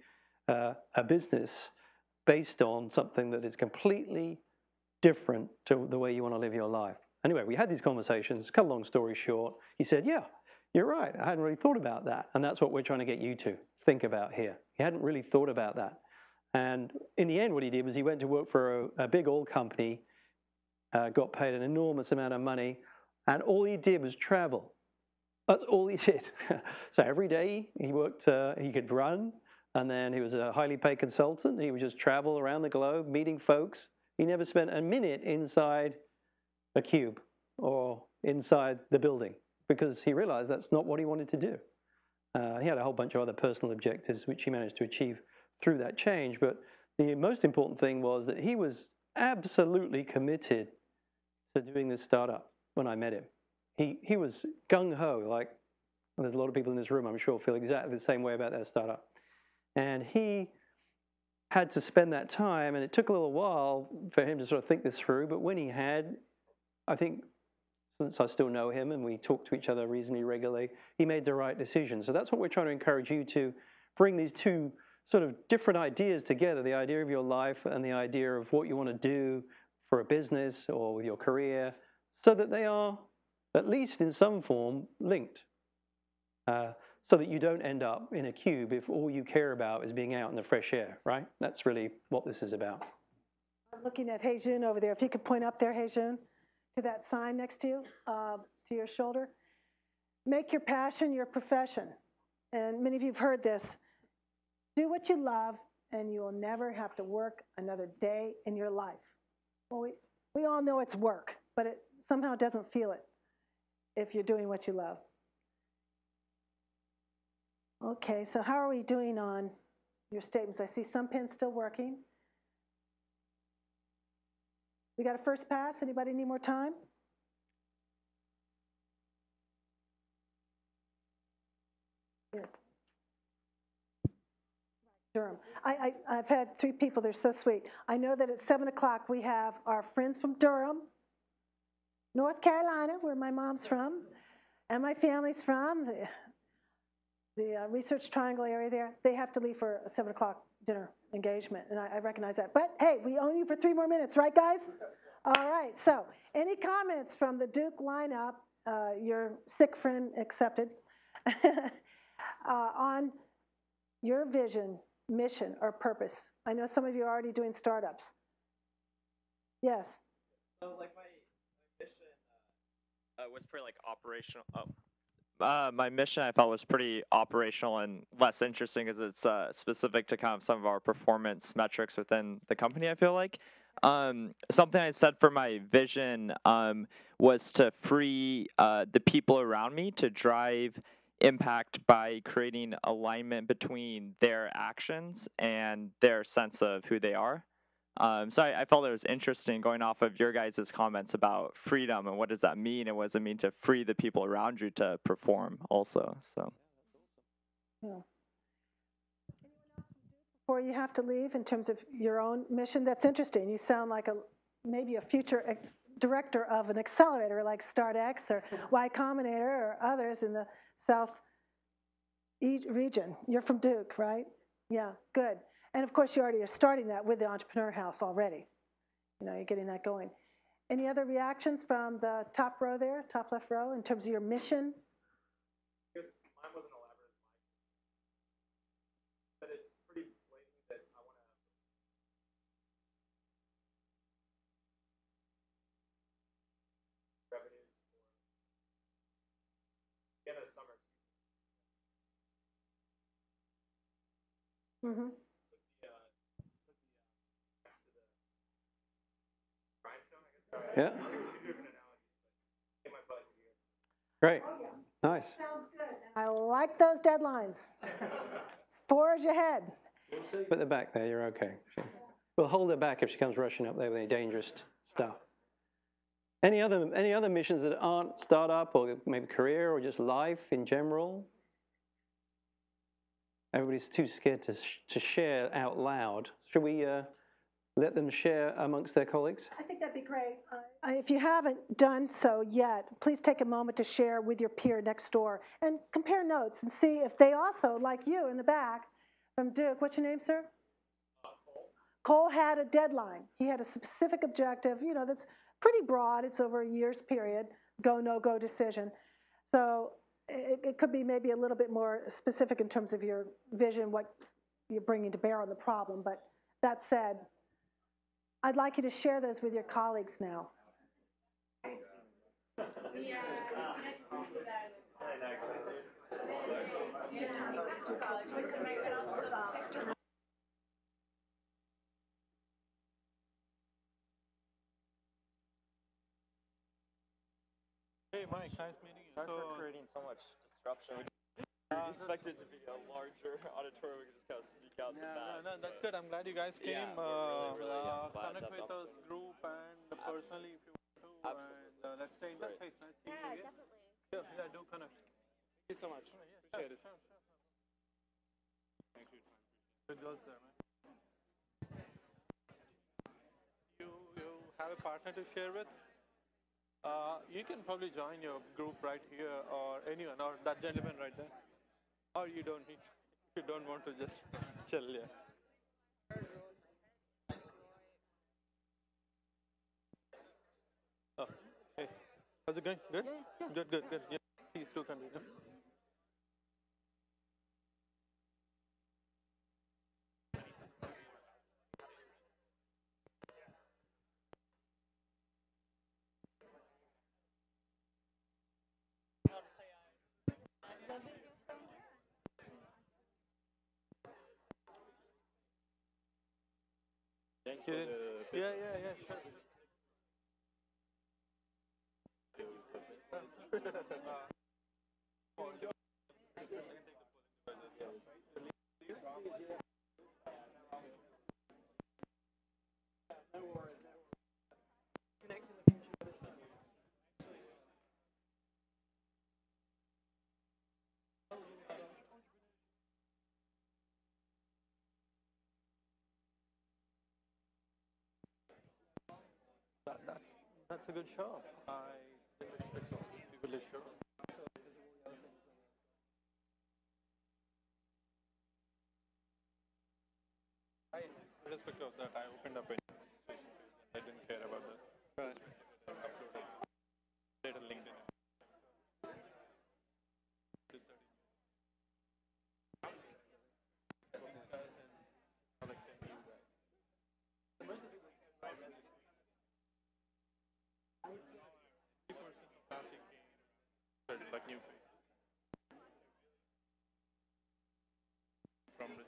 a business based on something that is completely different to the way you want to live your life. Anyway, we had these conversations. Cut a long story short, he said, yeah, you're right. I hadn't really thought about that. And that's what we're trying to get you to think about here. He hadn't really thought about that. And in the end, what he did was he went to work for a big oil company, got paid an enormous amount of money, and all he did was travel. That's all he did. So every day he worked, he could run, and then he was a highly paid consultant. He would just travel around the globe, meeting folks. He never spent a minute inside a cube or inside the building because he realized that's not what he wanted to do. He had a whole bunch of other personal objectives which he managed to achieve through that change. But the most important thing was that he was absolutely committed to doing this startup when I met him. He was gung-ho, like there's a lot of people in this room, I'm sure, feel exactly the same way about their startup. And he had to spend that time, and it took a little while for him to sort of think this through, but when he had, I think, since I still know him and we talk to each other reasonably regularly, he made the right decision. So that's what we're trying to encourage you to bring these two sort of different ideas together, the idea of your life and the idea of what you want to do for a business or with your career, so that they are, at least in some form, linked. So that you don't end up in a cube if all you care about is being out in the fresh air, right? That's really what this is about. I'm looking at Hei-Jun over there. If you could point up there, Hei-Jun, to that sign next to you, to your shoulder. Make your passion your profession. And many of you have heard this. Do what you love, and you will never have to work another day in your life. Well, we all know it's work, but it somehow doesn't feel it if you're doing what you love. Okay, so how are we doing on your statements? I see some pens still working. We got a first pass? Anybody need more time? Yes. Durham. I've had 3 people, they're so sweet. I know that at 7 o'clock we have our friends from Durham, North Carolina, where my mom's from, and my family's from, the Research Triangle area there. They have to leave for a 7 o'clock dinner engagement, and I recognize that. But hey, we own you for 3 more minutes, right, guys? All right, so any comments from the Duke lineup, your sick friend accepted, on your vision, mission, or purpose? I know some of you are already doing startups. Yes? So, like, my mission was pretty, like, operational. My mission, I felt, was pretty operational and less interesting because it's specific to kind of some of our performance metrics within the company, I feel like. Something I said for my vision was to free the people around me to drive impact by creating alignment between their actions and their sense of who they are. So I felt it was interesting going off of your guys' comments about freedom and what does that mean and what does it mean to free the people around you to perform also. So. Yeah. Before you have to leave, in terms of your own mission, that's interesting. You sound like maybe a future director of an accelerator like StartX or Y Combinator or others in the South region. You're from Duke, right? Yeah, good. And of course, you already are starting that with the Entrepreneur House already. You know, you're getting that going. Any other reactions from the top row there, top left row, in terms of your mission? Mine wasn't elaborate, but it's pretty blatant that I want to revenues for the end of the summer. Mm-hmm. Yeah. Great. Nice. Sounds good. I like those deadlines. Forge ahead. Put the back there, you're okay. We'll hold her back if she comes rushing up there with any dangerous stuff. Any other missions that aren't startup or maybe career or just life in general? Everybody's too scared to share out loud. Should we let them share amongst their colleagues? I think that'd be great. If you haven't done so yet, please take a moment to share with your peer next door and compare notes and see if they also, like you in the back from Duke, what's your name, sir? Cole had a deadline. He had a specific objective, that's pretty broad. It's over a year's period, go, no-go decision. So it could be maybe a little bit more specific in terms of your vision, what you're bringing to bear on the problem. But that said, I'd like you to share those with your colleagues now. Hey Mike, nice meeting you. Sorry for creating so much disruption. We expected to be a larger auditorium. We could just kind of sneak out the back. No, that's good. I'm glad you guys came. Yeah, we're really glad connect to have with us group and personally if you want to. Absolutely. And let's stay in touch. Hey, nice seeing you again. Definitely. Yeah, do connect. Thank you so much. Appreciate it. Sure. Thank you. Good girls there, man. You have a partner to share with? You can probably join your group right here or anyone or that gentleman right there. Or you don't need, if you don't want to just chill, yeah. Oh, hey, how's it going? Good? Yeah. Good. Yeah, please do continue. Thanks for the Yeah, sure. That's a good show. I didn't expect so many people to show. Irrespective of that, I opened up a I didn't care about this. Right. Uploaded data LinkedIn. Like new faces. From the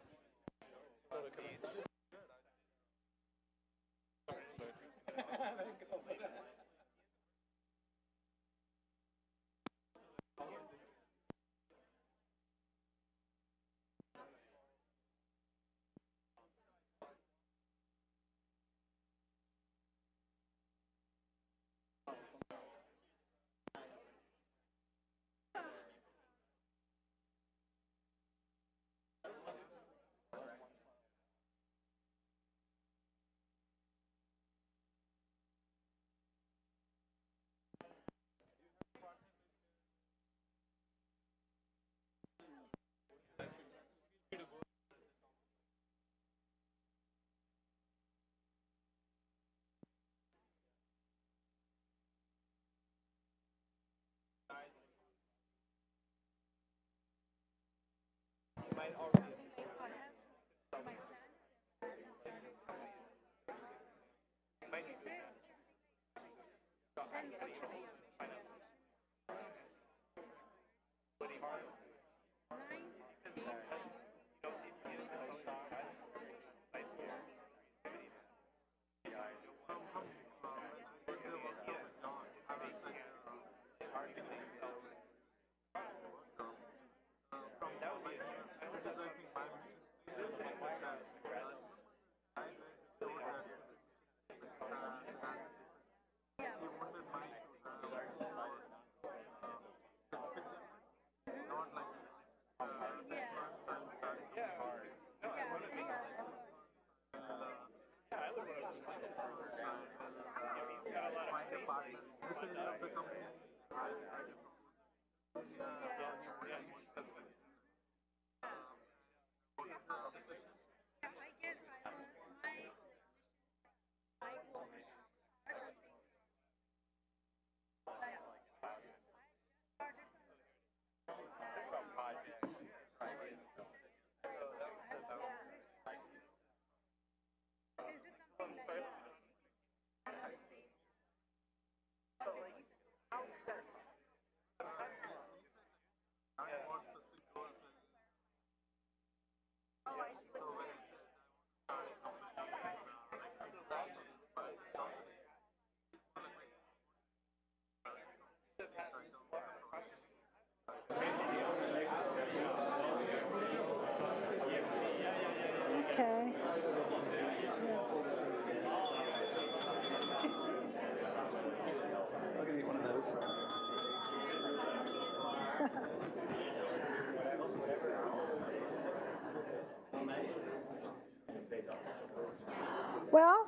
Well,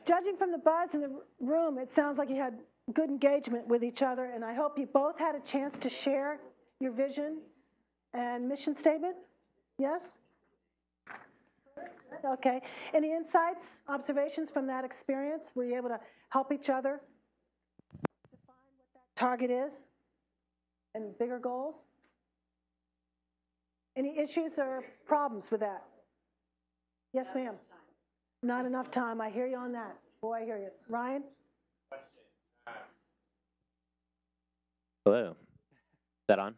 judging from the buzz in the room, it sounds like you had good engagement with each other, and I hope you both had a chance to share your vision and mission statement. Yes? Okay. Any insights, observations from that experience? Were you able to help each other define what that target is and bigger goals? Any issues or problems with that? Yes, ma'am. Not enough time. I hear you on that. Boy, I hear you. Ryan? Hello. Is that on?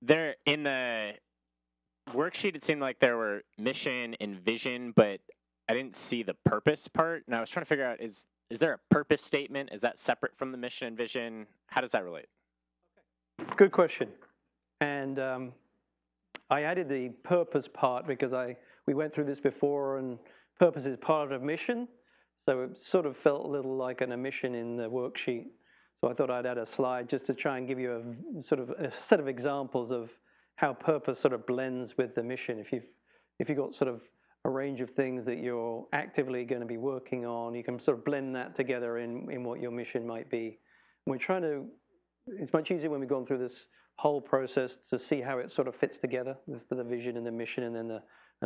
There in the worksheet, it seemed like there were mission and vision, but I didn't see the purpose part. And I was trying to figure out, is there a purpose statement? Is that separate from the mission and vision? How does that relate? Good question. And I added the purpose part because we went through this before, and purpose is part of mission. So it sort of felt a little like an omission in the worksheet. So I thought I'd add a slide just to try and give you a sort of a set of examples of how purpose sort of blends with the mission. If you've got sort of a range of things that you're actively going to be working on, you can sort of blend that together in what your mission might be. We're trying to, it's much easier when we've gone through this whole process to see how it sort of fits together, the vision and the mission and then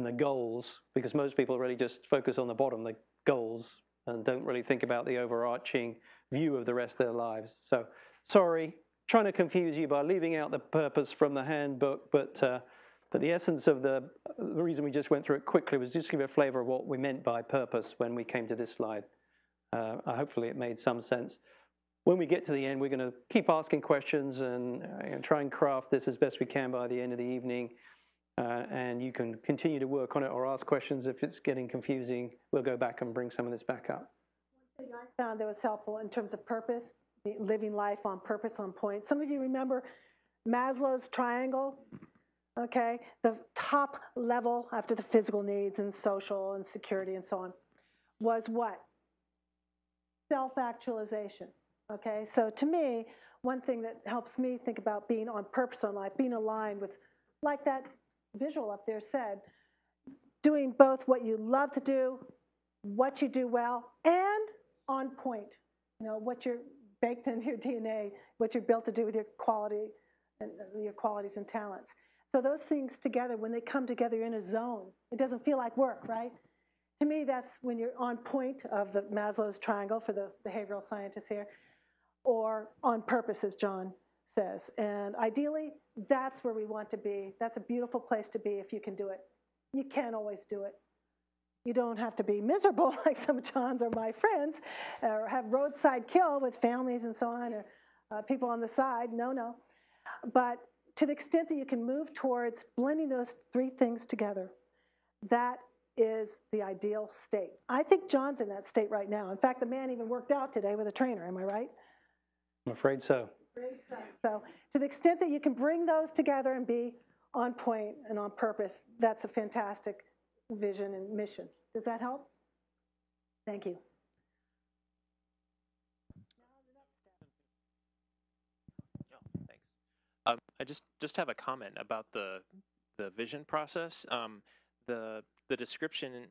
the goals, because most people really just focus on the bottom, the goals, and don't really think about the overarching view of the rest of their lives. So, sorry, trying to confuse you by leaving out the purpose from the handbook, but the essence of the reason we just went through it quickly was just to give a flavor of what we meant by purpose when we came to this slide. Hopefully it made some sense. When we get to the end, we're going to keep asking questions and try and craft this as best we can by the end of the evening. And you can continue to work on it or ask questions. If it's getting confusing, we'll go back and bring some of this back up. One thing I found that was helpful in terms of purpose, living life on purpose, on point. Some of you remember Maslow's triangle, okay? The top level after the physical needs and social and security and so on was what? Self-actualization, okay? So to me, one thing that helps me think about being on purpose in life, being aligned with, like that visual up there said, doing both what you love to do, what you do well, and on point. You know, what you're baked into your DNA, what you're built to do with your quality and your qualities and talents. So those things together, when they come together, you're in a zone. It doesn't feel like work, right? To me, that's when you're on point of the Maslow's triangle for the behavioral scientists here, or on purpose, as John says. And ideally, that's where we want to be. That's a beautiful place to be if you can do it. You can't always do it. You don't have to be miserable like some of John's or my friends, or have roadside kill with families and so on, or people on the side. No, no. But to the extent that you can move towards blending those three things together, that is the ideal state. I think John's in that state right now. In fact, the man even worked out today with a trainer. Am I right? I'm afraid so. So to the extent that you can bring those together and be on point and on purpose, that's a fantastic vision and mission. Does that help? Thank you. Yeah, thanks. I just have a comment about the vision process. The description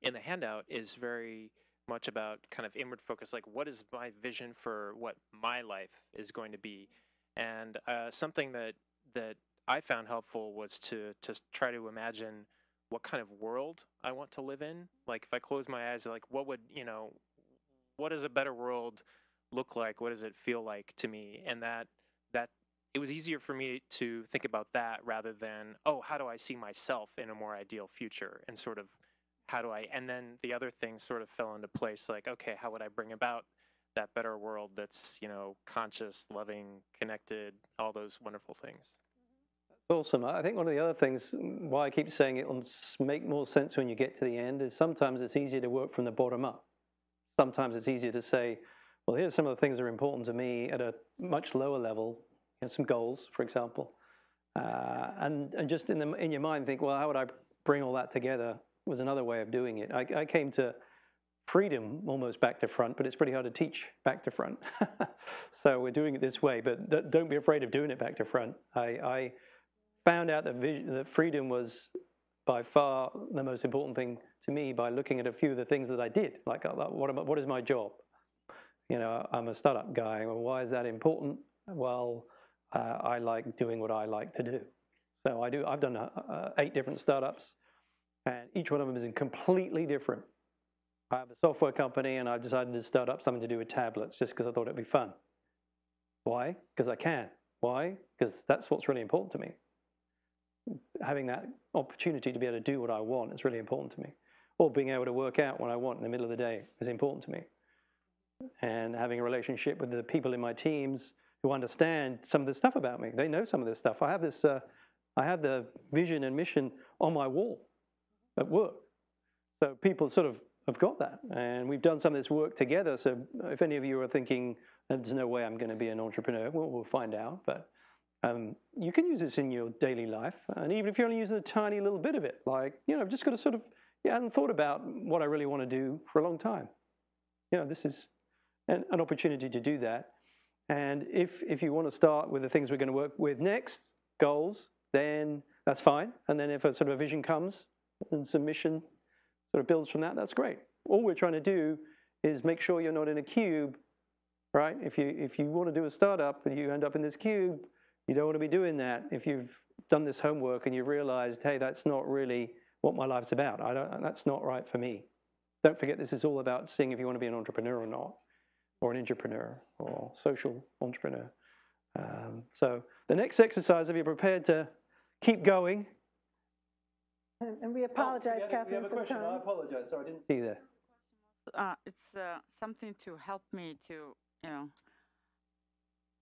in the handout is very much about kind of inward focus, like what is my vision for what my life is going to be, and something that I found helpful was to try to imagine what kind of world I want to live in. Like if I close my eyes, like what does a better world look like? What does it feel like to me? And that it was easier for me to think about that rather than, oh, how do I see myself in a more ideal future, and sort of and then the other things sort of fell into place, like, okay, how would I bring about that better world that's, conscious, loving, connected, all those wonderful things. Awesome. I think one of the other things, why I keep saying it will make more sense when you get to the end, is sometimes it's easier to work from the bottom up. Sometimes it's easier to say, well, here's some of the things that are important to me at a much lower level, some goals, for example. And just in your mind think, well, how would I bring all that together, was another way of doing it. I came to freedom almost back to front, but it's pretty hard to teach back to front. So we're doing it this way, but don't be afraid of doing it back to front. I found out that freedom was by far the most important thing to me by looking at a few of the things that I did. Like, what is my job? You know, I'm a startup guy. Well, why is that important? Well, I like doing what I like to do. So I've done 8 different startups, and each one of them is completely different. I have a software company, and I've decided to start up something to do with tablets just because I thought it'd be fun. Why? Because I can. Why? Because that's what's really important to me. Having that opportunity to be able to do what I want is really important to me. Or being able to work out what I want in the middle of the day is important to me. And having a relationship with the people in my teams who understand some of the stuff about me. They know some of this stuff. I have this. I have the vision and mission on my wall at work. So people sort of have got that. And we've done some of this work together. So if any of you are thinking, there's no way I'm going to be an entrepreneur, well, we'll find out. But you can use this in your daily life. And even if you're only using a tiny little bit of it, like, you know, I've just got to sort of, I hadn't thought about what I really want to do for a long time. You know, this is an opportunity to do that. And if you want to start with the things we're going to work with next, goals, then that's fine. And then if a sort of a vision comes and some mission sort of builds from that, that's great. All we're trying to do is make sure you're not in a cube, right? If you want to do a startup and you end up in this cube, you don't want to be doing that. If you've done this homework and you've realized, hey, that's not really what my life's about. That's not right for me. Don't forget, this is all about seeing if you want to be an entrepreneur or not, or an entrepreneur, or social entrepreneur. So the next exercise, if you're prepared to keep going. And we apologize, Catherine, we have a for the question. time. I apologize. Sorry, I didn't see that. It's something to help me to, you know,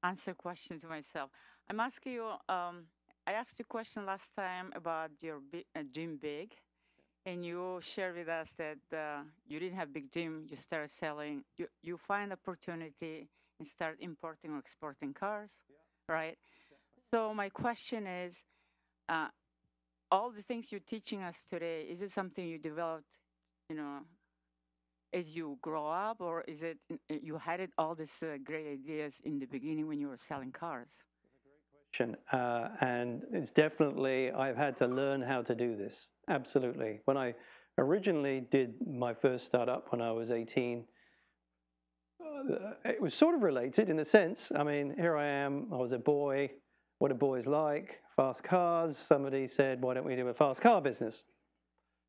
answer questions to myself. I'm asking you, I asked you a question last time about your dream big, and you shared with us that you didn't have big dream, you started selling, you find opportunity and start importing or exporting cars, right? So my question is, all the things you're teaching us today, is it something you developed, you know, as you grow up, or is it you had all these great ideas in the beginning when you were selling cars? And it's definitely, I've had to learn how to do this. Absolutely. When I originally did my first startup when I was 18, it was sort of related in a sense. I mean, here I am, I was a boy. What do boys like? Fast cars. Somebody said, why don't we do a fast car business?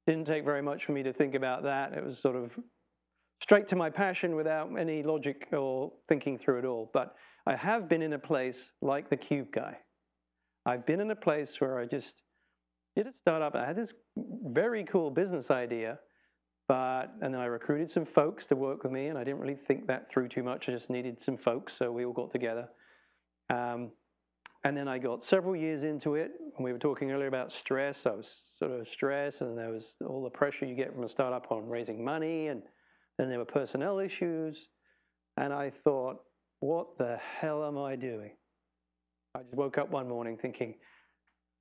Didn't take very much for me to think about that. It was sort of straight to my passion without any logic or thinking through it all. But I have been in a place like the Cube guy. I've been in a place where I just did a startup. I had this very cool business idea, and then I recruited some folks to work with me, and I didn't really think that through too much. I just needed some folks, so we all got together. And then I got several years into it, and we were talking earlier about stress. I was sort of stressed, and there was all the pressure you get from a startup on raising money, and then there were personnel issues. And I thought, what the hell am I doing? I just woke up one morning thinking,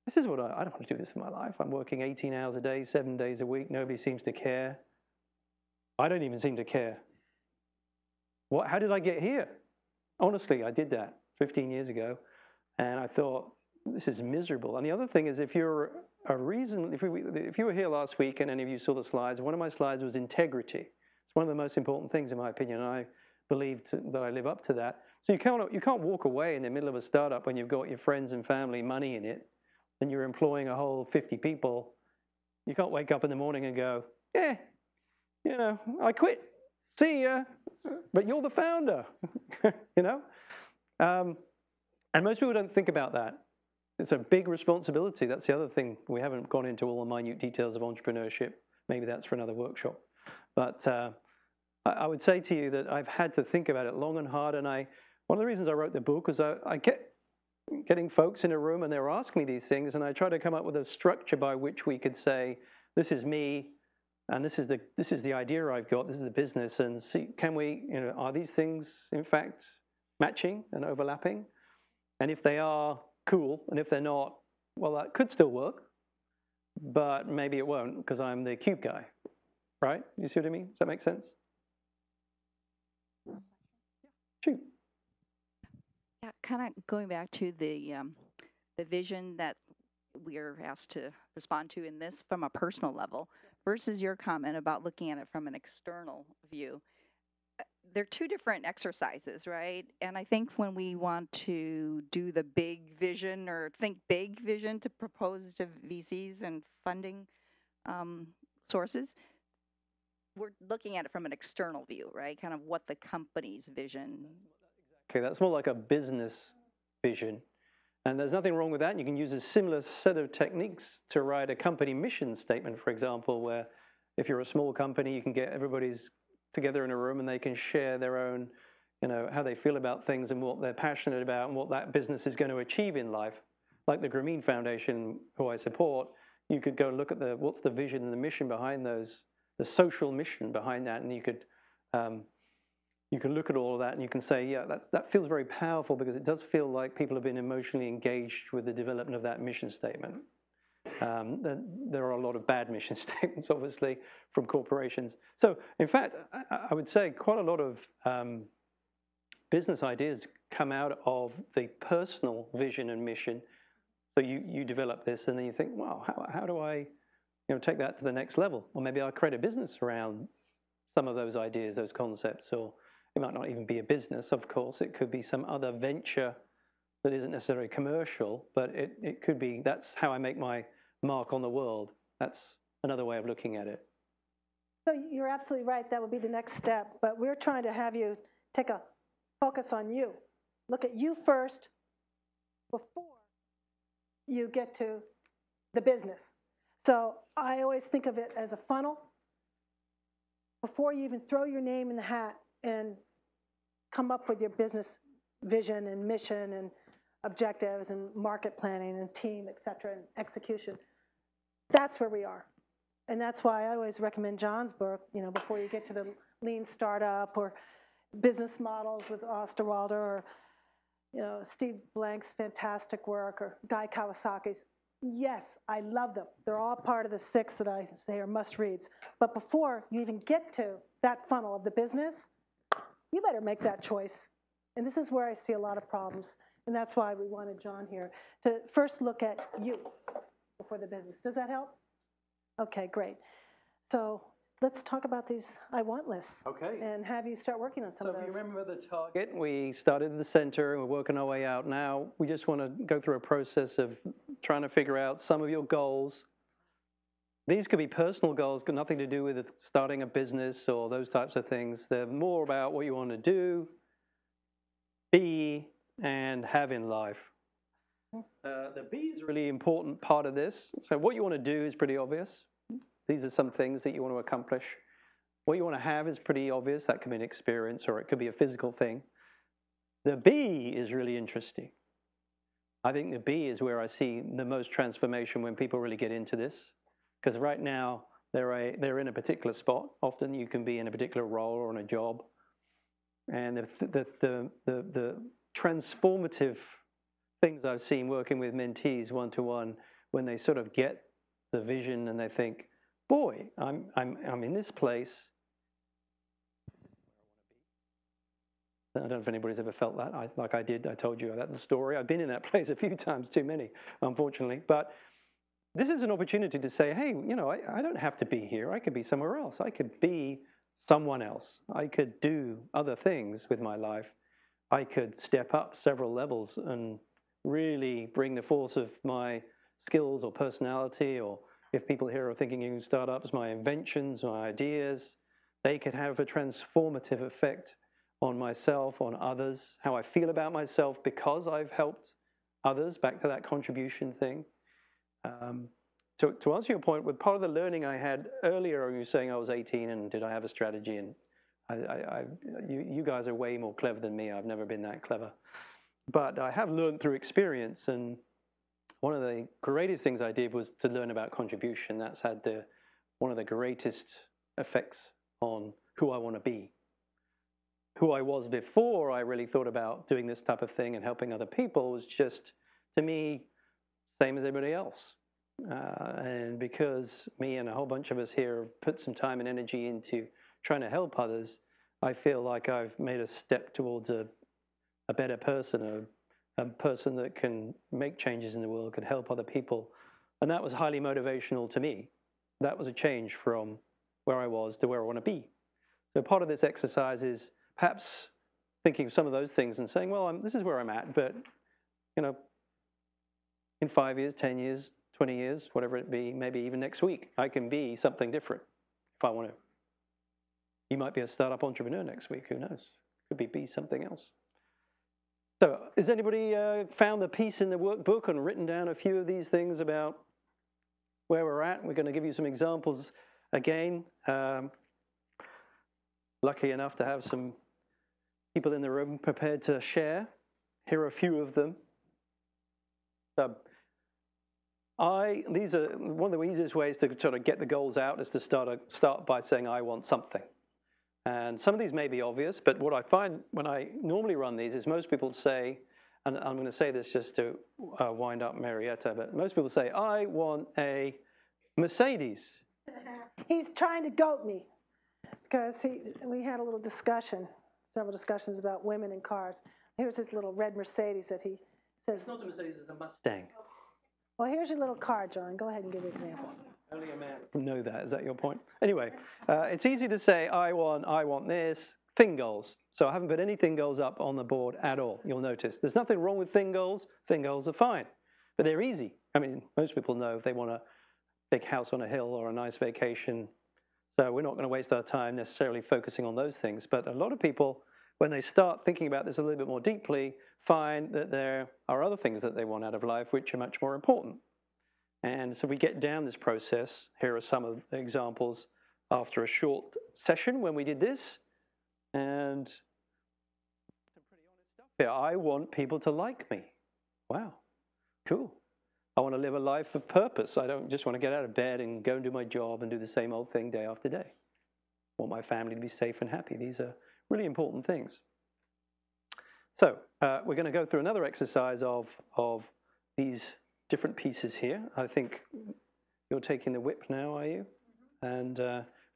this is what I don't want to do this in my life. I'm working 18 hours a day, 7 days a week. Nobody seems to care. I don't even seem to care. How did I get here? Honestly, I did that 15 years ago. And I thought, this is miserable. And the other thing is, if you were here last week and any of you saw the slides, one of my slides was integrity. It's one of the most important things, in my opinion. And I believe that I live up to that. So you can't walk away in the middle of a startup when you've got your friends and family, money in it, and you're employing a whole 50 people. You can't wake up in the morning and go, yeah, you know, I quit. See ya. But you're the founder, you know? And most people don't think about that. It's a big responsibility. That's the other thing. We haven't gone into all the minute details of entrepreneurship. Maybe that's for another workshop. But I would say to you that I've had to think about it long and hard. And one of the reasons I wrote the book was I kept getting folks in a room and they were asking me these things. And I tried to come up with a structure by which we could say, this is me, and this is the idea I've got, this is the business, and see, can we, you know, are these things in fact matching and overlapping? And if they are, cool. And if they're not, well, that could still work, but maybe it won't because I'm the Cube guy, right? You see what I mean? Does that make sense? Shoot. Yeah, kind of going back to the vision that we are asked to respond to in this from a personal level versus your comment about looking at it from an external view. They're two different exercises, right? And I think when we want to do the big vision or think big vision to propose to VCs and funding sources, we're looking at it from an external view, right? Kind of what the company's vision. Okay, that's more like a business vision. And there's nothing wrong with that. You can use a similar set of techniques to write a company mission statement, for example, where if you're a small company, you can get everybody's together in a room and they can share their own, how they feel about things and what they're passionate about and what that business is going to achieve in life. Like the Grameen Foundation, who I support, you could go and look at what's the vision and the mission behind those, the social mission behind that, and you could look at all of that and you can say, yeah, that feels very powerful because it does feel like people have been emotionally engaged with the development of that mission statement. There are a lot of bad mission statements, obviously, from corporations. So, in fact, I would say quite a lot of business ideas come out of the personal vision and mission. So you develop this and then you think, wow, how do I take that to the next level? Or maybe I'll create a business around some of those ideas, those concepts, or it might not even be a business, of course. It could be some other venture that isn't necessarily commercial, but it could be, that's how I make my mark on the world. That's another way of looking at it. So you're absolutely right. That would be the next step. But we're trying to have you take a focus on you. Look at you first before you get to the business. So I always think of it as a funnel. Before you even throw your name in the hat and come up with your business vision and mission and objectives and market planning and team, et cetera, and execution. That's where we are. And that's why I always recommend John's book, before you get to the lean startup or business models with Osterwalder or, Steve Blank's fantastic work or Guy Kawasaki's. Yes, I love them. They're all part of the 6 that I say are must-reads. But before you even get to that funnel of the business, you better make that choice. And this is where I see a lot of problems. And that's why we wanted John here to first look at you before the business. Does that help? Okay, great. So let's talk about these I want lists. Okay. And have you start working on some of those. So if you remember the target, we started at the center and we're working our way out now. We just want to go through a process of trying to figure out some of your goals. These could be personal goals, got nothing to do with starting a business or those types of things. They're more about what you want to do, be, and have in life. The B is a really important part of this. So what you want to do is pretty obvious. These are some things that you want to accomplish. What you want to have is pretty obvious. That could be an experience or it could be a physical thing. The B is really interesting. I think the B is where I see the most transformation when people really get into this. Because right now, they're in a particular spot. Often you can be in a particular role or on a job. And the transformative things I've seen working with mentees one-to-one, when they sort of get the vision and they think, boy, I'm in this place. I don't know if anybody's ever felt that. Like I did, I told you that story. I've been in that place a few times, too many, unfortunately. But this is an opportunity to say, hey, I don't have to be here. I could be somewhere else. I could be someone else. I could do other things with my life. I could step up several levels and really bring the force of my skills or personality, or if people here are thinking in startups, my inventions, my ideas, they could have a transformative effect on myself, on others, how I feel about myself because I've helped others, back to that contribution thing. To answer your point, with part of the learning I had earlier, you were saying I was 18 and did I have a strategy? And you guys are way more clever than me. I've never been that clever. But I have learned through experience, and one of the greatest things I did was to learn about contribution. That's had one of the greatest effects on who I want to be. Who I was before I really thought about doing this type of thing and helping other people was just, to me, same as everybody else. And because me and a whole bunch of us here have put some time and energy into trying to help others, I feel like I've made a step towards a better person, a person that can make changes in the world, can help other people. And that was highly motivational to me. That was a change from where I was to where I want to be. So part of this exercise is perhaps thinking of some of those things and saying, well, this is where I'm at, but in 5 years, 10 years, 20 years, whatever it be, maybe even next week, I can be something different if I want to. You might be a startup entrepreneur next week, who knows? Could be something else. So has anybody found the piece in the workbook and written down a few of these things about where we're at? We're going to give you some examples again. Lucky enough to have some people in the room prepared to share. Here are a few of them. These are one of the easiest ways to sort of get the goals out is to start by saying I want something. And some of these may be obvious, but what I find when I normally run these is most people say, and I'm going to say this just to wind up Marietta, but most people say, I want a Mercedes. He's trying to goat me because we had a little discussion, several discussions about women in cars. Here's his little red Mercedes that he says. It's not a Mercedes, it's a Mustang. Well, here's your little car, John. Go ahead and give an example. Only a man can know that. Is that your point? Anyway, it's easy to say, I want this. Thing goals. So I haven't put any thing goals up on the board at all, you'll notice. There's nothing wrong with thing goals. Thing goals are fine. But they're easy. I mean, most people know if they want a big house on a hill or a nice vacation. So we're not going to waste our time necessarily focusing on those things. But a lot of people, when they start thinking about this a little bit more deeply, find that there are other things that they want out of life which are much more important. And so we get down this process. Here are some of the examples after a short session when we did this. And some pretty honest stuff here. I want people to like me. Wow, cool. I want to live a life of purpose. I don't just want to get out of bed and go and do my job and do the same old thing day after day. I want my family to be safe and happy. These are really important things. So we're going to go through another exercise of these different pieces here. I think you're taking the whip now, are you? And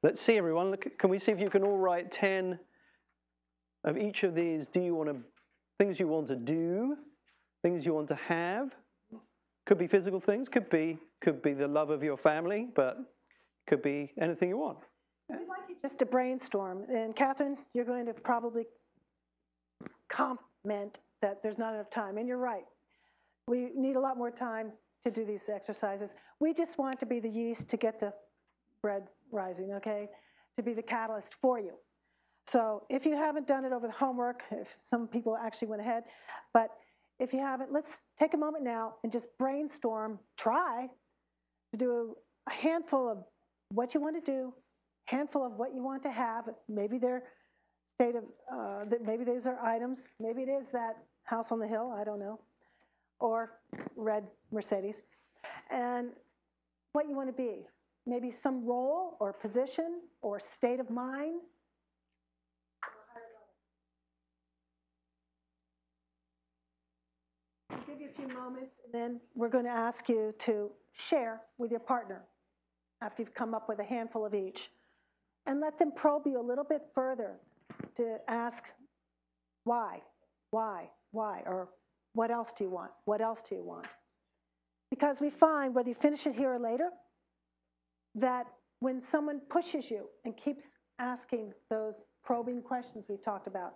let's see, everyone. Can we see if you can all write 10 of each of these? Things you want to do, things you want to have? Could be physical things, could be the love of your family, but could be anything you want. We'd like you just to brainstorm. And Catherine, you're going to probably comment that there's not enough time. And you're right. We need a lot more time to do these exercises. We just want to be the yeast to get the bread rising, okay? To be the catalyst for you. So if you haven't done it over the homework, if some people actually went ahead, but if you haven't, let's take a moment now and just brainstorm, try to do a handful of what you want to do, handful of what you want to have. Maybe they're maybe these are items. Maybe it is that house on the hill, I don't know, or red Mercedes. And what you want to be. Maybe some role or position or state of mind. I'll give you a few moments, and then we're going to ask you to share with your partner after you've come up with a handful of each. And let them probe you a little bit further to ask why, or what else do you want? What else do you want? Because we find, whether you finish it here or later, that when someone pushes you and keeps asking those probing questions we talked about,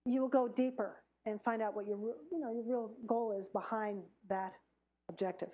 you will go deeper and find out what your real goal is behind that objective.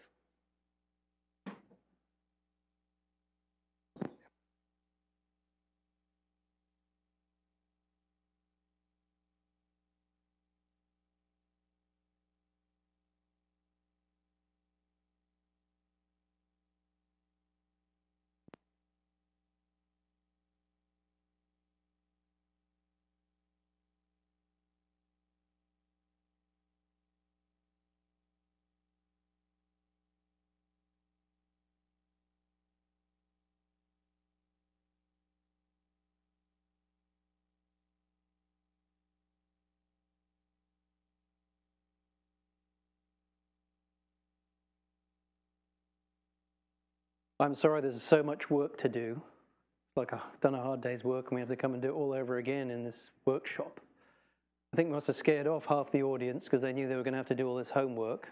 I'm sorry, there's so much work to do. like I've done a hard day's work and we have to come and do it all over again in this workshop. I think we must have scared off half the audience because they knew they were going to have to do all this homework.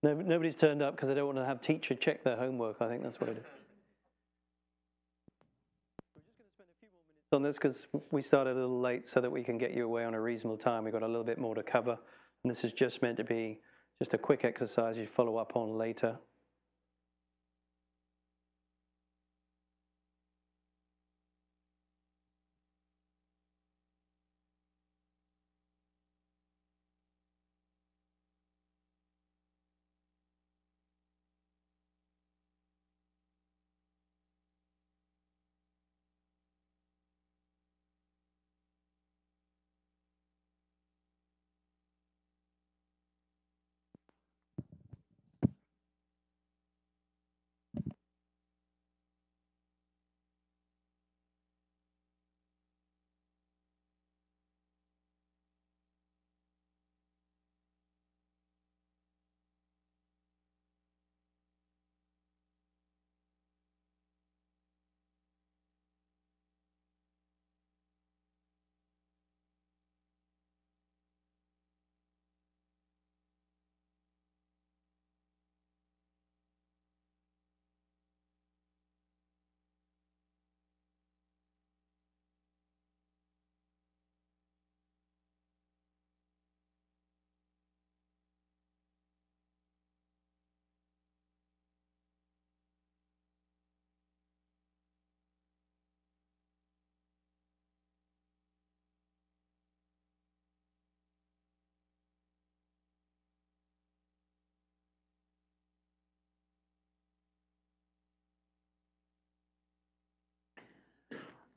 Nobody's turned up because they don't want to have teacher check their homework. I think that's what it is. We're just going to spend a few more minutes on this because we started a little late so that we can get you away on a reasonable time. We've got a little bit more to cover. And this is just meant to be just a quick exercise you follow up on later.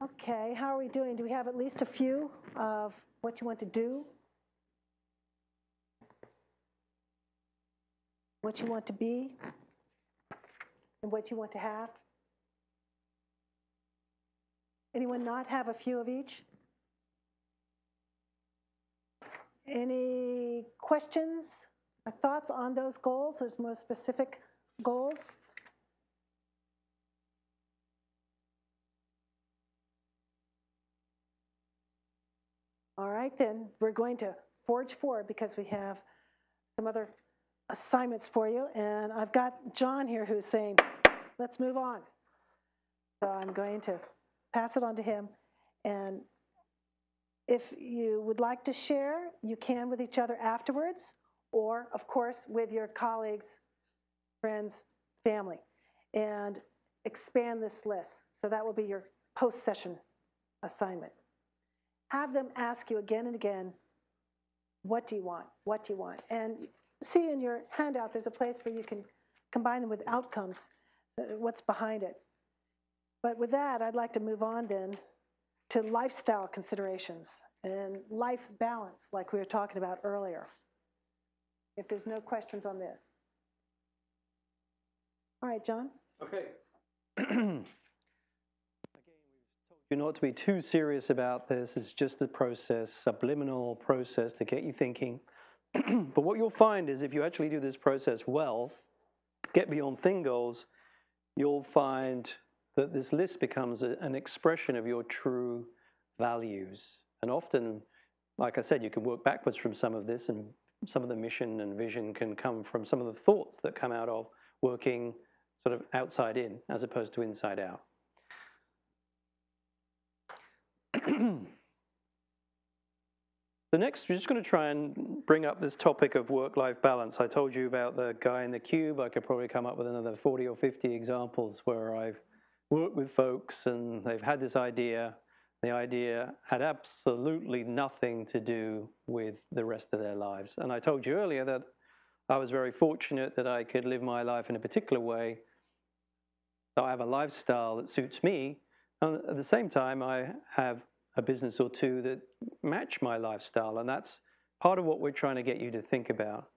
Okay, how are we doing? Do we have at least a few of what you want to do? What you want to be? And what you want to have? Anyone not have a few of each? Any questions or thoughts on those goals, those more specific goals? All right, then we're going to forge forward because we have some other assignments for you. And I've got John here who's saying, let's move on. So I'm going to pass it on to him. And if you would like to share, you can with each other afterwards, or, of course, with your colleagues, friends, family, and expand this list. So that will be your post-session assignment. Have them ask you again and again, what do you want? What do you want? And see in your handout, there's a place where you can combine them with outcomes, what's behind it. But with that, I'd like to move on then to lifestyle considerations and life balance, like we were talking about earlier, if there's no questions on this. All right, John? Okay. You're not to be too serious about this. It's just a process, subliminal process to get you thinking. But what you'll find is if you actually do this process well, get beyond thing goals, you'll find that this list becomes an expression of your true values. And often, like I said, you can work backwards from some of this, and some of the mission and vision can come from some of the thoughts that come out of working sort of outside in as opposed to inside out. So next, we're just going to try and bring up this topic of work-life balance. I told you about the guy in the cube. I could probably come up with another 40 or 50 examples where I've worked with folks and they've had this idea. The idea had absolutely nothing to do with the rest of their lives. And I told you earlier that I was very fortunate that I could live my life in a particular way. So I have a lifestyle that suits me. And at the same time, I have a business or two that match my lifestyle. And that's part of what we're trying to get you to think about.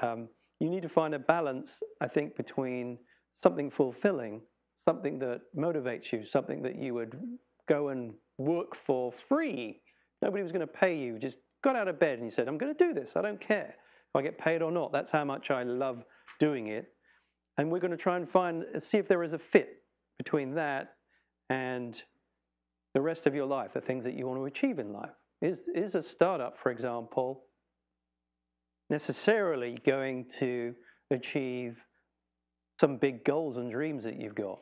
You need to find a balance, I think, between something fulfilling, something that motivates you, something that you would go and work for free. Nobody was going to pay you. Just got out of bed and you said, I'm going to do this. I don't care if I get paid or not. That's how much I love doing it. And we're going to try and see if there is a fit between that and the rest of your life, the things that you want to achieve in life? Is a startup, for example, necessarily going to achieve some big goals and dreams that you've got?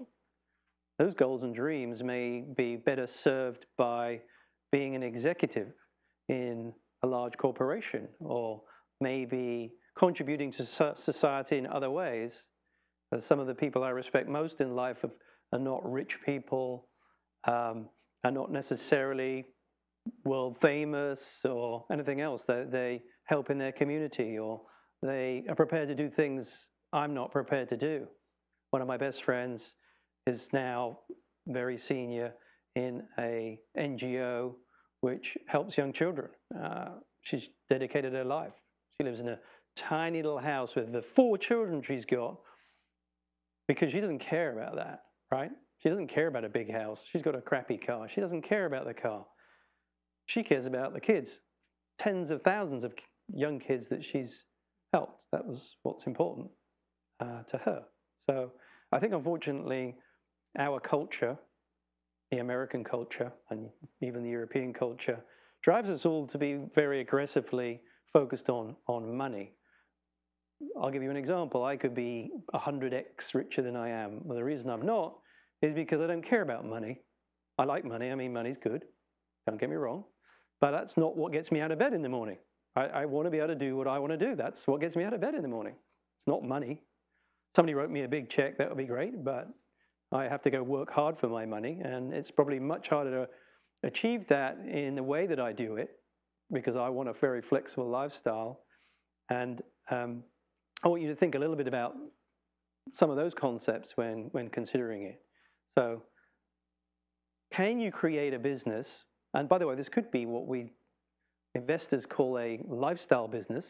Those goals and dreams may be better served by being an executive in a large corporation, or maybe contributing to society in other ways. As some of the people I respect most in life are not rich people, are not necessarily world famous or anything else. They help in their community, or they are prepared to do things I'm not prepared to do. One of my best friends is now very senior in a NGO which helps young children. She's dedicated her life. She lives in a tiny little house with the 4 children she's got, because she doesn't care about that, right? She doesn't care about a big house. She's got a crappy car. She doesn't care about the car. She cares about the kids, tens of thousands of young kids that she's helped. That was what's important to her. So I think, unfortunately, our culture, the American culture, and even the European culture, drives us all to be very aggressively focused on money. I'll give you an example. I could be 100x richer than I am. Well, the reason I'm not is because I don't care about money. I like money. I mean, money's good. Don't get me wrong. But that's not what gets me out of bed in the morning. I want to be able to do what I want to do. That's what gets me out of bed in the morning. It's not money. Somebody wrote me a big check, that would be great, but I have to go work hard for my money, and it's probably much harder to achieve that in the way that I do it, because I want a very flexible lifestyle. And I want you to think a little bit about some of those concepts when considering it. So, can you create a business? And by the way, this could be what we investors call a lifestyle business.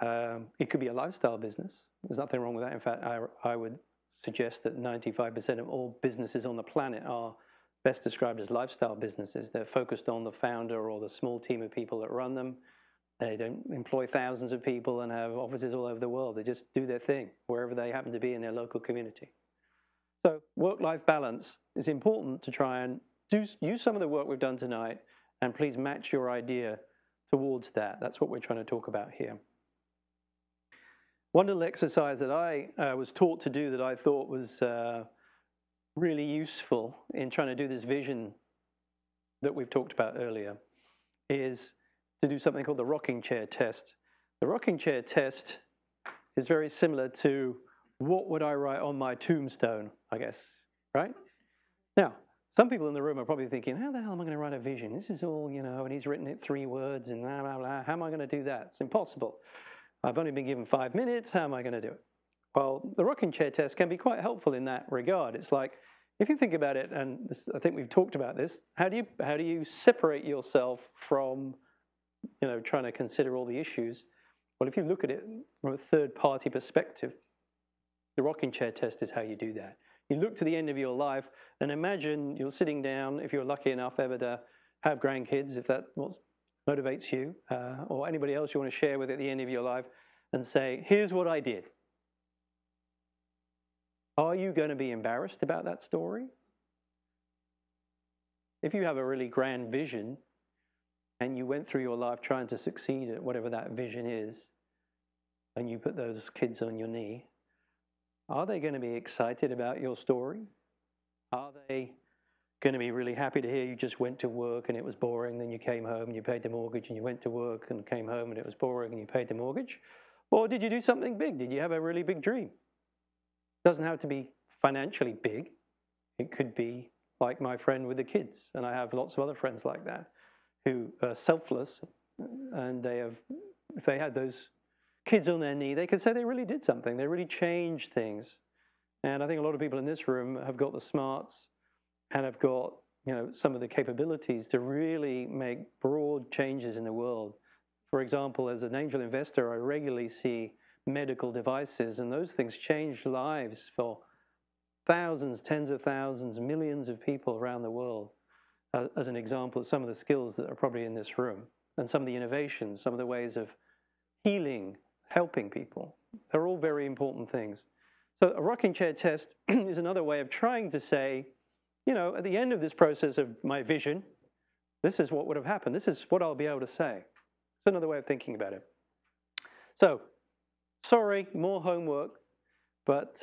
It could be a lifestyle business. There's nothing wrong with that. In fact, I would suggest that 95% of all businesses on the planet are best described as lifestyle businesses. They're focused on the founder or the small team of people that run them. They don't employ thousands of people and have offices all over the world. They just do their thing wherever they happen to be in their local community. So work-life balance is important to try and use some of the work we've done tonight, and please match your idea towards that. That's what we're trying to talk about here. One little exercise that I was taught to do that I thought was really useful in trying to do this vision that we've talked about earlier is to do something called the rocking chair test. The rocking chair test is very similar to what would I write on my tombstone, I guess, right? Now, some people in the room are probably thinking, how the hell am I going to write a vision? This is all, and he's written it 3 words and blah, blah, blah. How am I going to do that? It's impossible. I've only been given 5 minutes. How am I going to do it? Well, the rocking chair test can be quite helpful in that regard. It's like, if you think about it, and this, I think we've talked about this, how do you separate yourself from, trying to consider all the issues? Well, if you look at it from a third-party perspective, the rocking chair test is how you do that. You look to the end of your life and imagine you're sitting down, if you're lucky enough ever to have grandkids, if that's what motivates you, or anybody else you want to share with at the end of your life, and say, here's what I did. Are you going to be embarrassed about that story? If you have a really grand vision and you went through your life trying to succeed at whatever that vision is, and you put those kids on your knee, are they going to be excited about your story? Are they going to be really happy to hear you just went to work and it was boring, then you came home and you paid the mortgage, and you went to work and came home and it was boring and you paid the mortgage? Or did you do something big? Did you have a really big dream? It doesn't have to be financially big. It could be like my friend with the kids, and I have lots of other friends like that who are selfless, and if they had those kids on their knee, they could say they really did something. They really changed things. And I think a lot of people in this room have got the smarts and have got some of the capabilities to really make broad changes in the world. For example, as an angel investor, I regularly see medical devices, and those things change lives for thousands, tens of thousands, millions of people around the world, as an example of some of the skills that are probably in this room, and some of the innovations, some of the ways of healing, helping people. They're all very important things. So a rocking chair test is another way of trying to say, you know, at the end of this process of my vision, this is what would have happened. This is what I'll be able to say. It's another way of thinking about it. So, sorry, more homework, but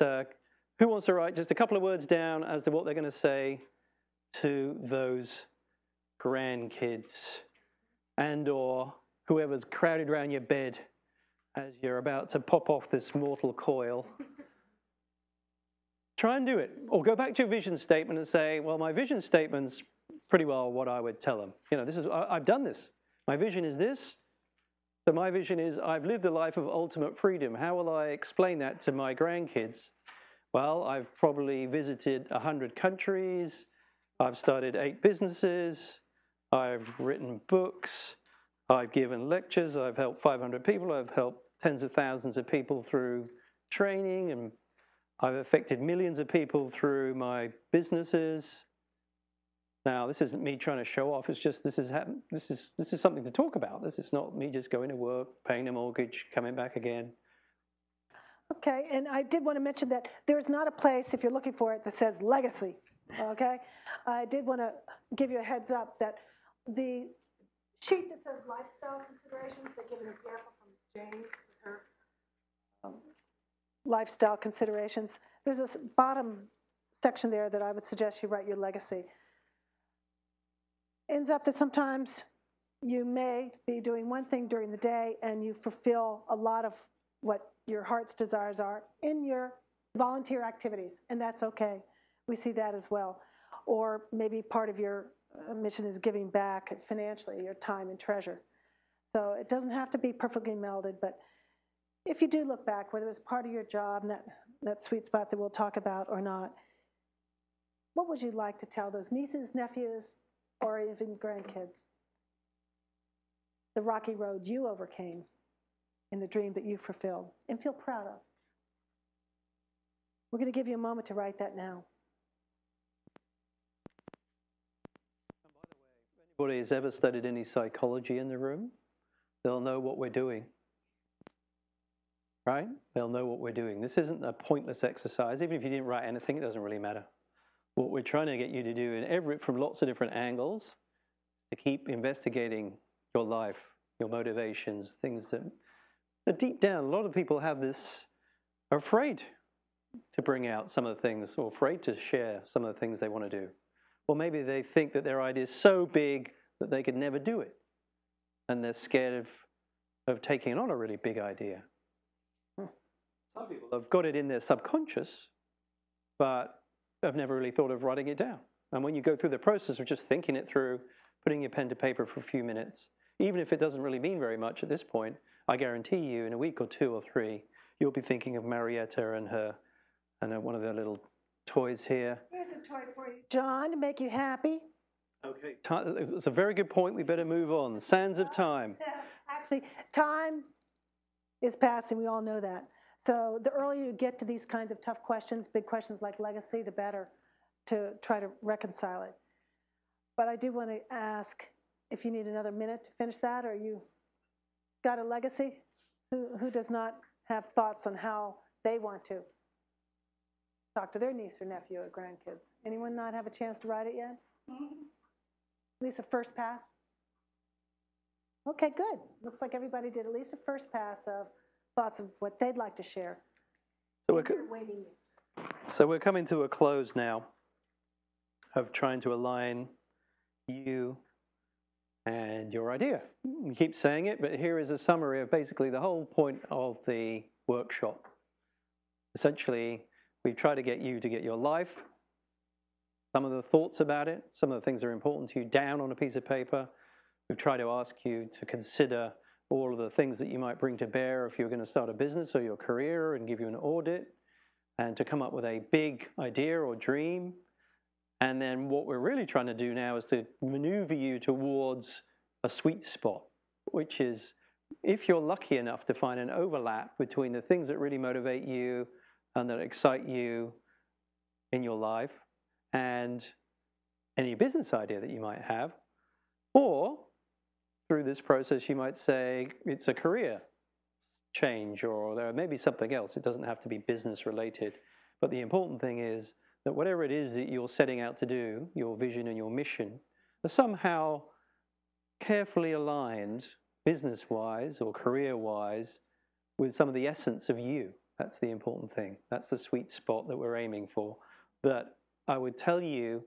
who wants to write just a couple of words down as to what they're going to say to those grandkids and or whoever's crowded around your bed as you're about to pop off this mortal coil? Try and do it. Or go back to your vision statement and say, well, my vision statement's pretty well what I would tell them. You know, this is, I've done this. My vision is this. So my vision is I've lived a life of ultimate freedom. How will I explain that to my grandkids? Well, I've probably visited 100 countries. I've started 8 businesses. I've written books. I've given lectures. I've helped 500 people. I've helped tens of thousands of people through training, and I've affected millions of people through my businesses. Now, this isn't me trying to show off. It's just this is something to talk about. This is not me just going to work, paying a mortgage, coming back again. Okay, and I did want to mention that there's not a place, if you're looking for it, that says legacy, okay? I did want to give you a heads up that the sheet that says lifestyle considerations, they give an example from Jane with her lifestyle considerations. There's this bottom section there that I would suggest you write your legacy. Ends up that sometimes you may be doing one thing during the day and you fulfill a lot of what your heart's desires are in your volunteer activities, and that's okay. We see that as well. Or maybe part of your mission is giving back financially, your time and treasure. So it doesn't have to be perfectly melded, but if you do look back, whether it's part of your job and that sweet spot that we'll talk about or not, what would you like to tell those nieces, nephews, or even grandkids? The rocky road you overcame in the dream that you fulfilled and feel proud of. We're going to give you a moment to write that now. If anybody has ever studied any psychology in the room, they'll know what we're doing. Right? They'll know what we're doing. This isn't a pointless exercise. Even if you didn't write anything, it doesn't really matter. What we're trying to get you to do from lots of different angles, to keep investigating your life, your motivations, things that deep down, a lot of people have this, are afraid to bring out some of the things, or afraid to share some of the things they want to do. Or maybe they think that their idea is so big that they could never do it. And they're scared of taking on a really big idea. Some people have got it in their subconscious, but have never really thought of writing it down. And when you go through the process of just thinking it through, putting your pen to paper for a few minutes, even if it doesn't really mean very much at this point, I guarantee you in a week or 2 or 3, you'll be thinking of Marietta and one of their little toys here. Here's a toy for you, John, to make you happy. Okay, it's a very good point. We better move on. Sands of time. Actually, time is passing. We all know that. So the earlier you get to these kinds of tough questions, big questions like legacy, the better to try to reconcile it. But I do want to ask if you need another minute to finish that, or you got a legacy? Who does not have thoughts on how they want to talk to their niece or nephew or grandkids? Anyone not have a chance to write it yet? At least a first pass? Okay, good. Looks like everybody did at least a first pass of thoughts of what they'd like to share. So we're coming to a close now of trying to align you and your idea. We keep saying it, but here is a summary of basically the whole point of the workshop. Essentially, we try to get you to get your life, some of the thoughts about it, some of the things that are important to you down on a piece of paper. We've tried to ask you to consider all of the things that you might bring to bear if you're going to start a business or your career, and give you an audit, and to come up with a big idea or dream. And then what we're really trying to do now is to maneuver you towards a sweet spot, which is if you're lucky enough to find an overlap between the things that really motivate you and that excite you in your life and any business idea that you might have, or through this process, you might say it's a career change, or there may be something else. It doesn't have to be business related. But the important thing is that whatever it is that you're setting out to do, your vision and your mission, are somehow carefully aligned business-wise or career-wise with some of the essence of you. That's the important thing. That's the sweet spot that we're aiming for. But I would tell you,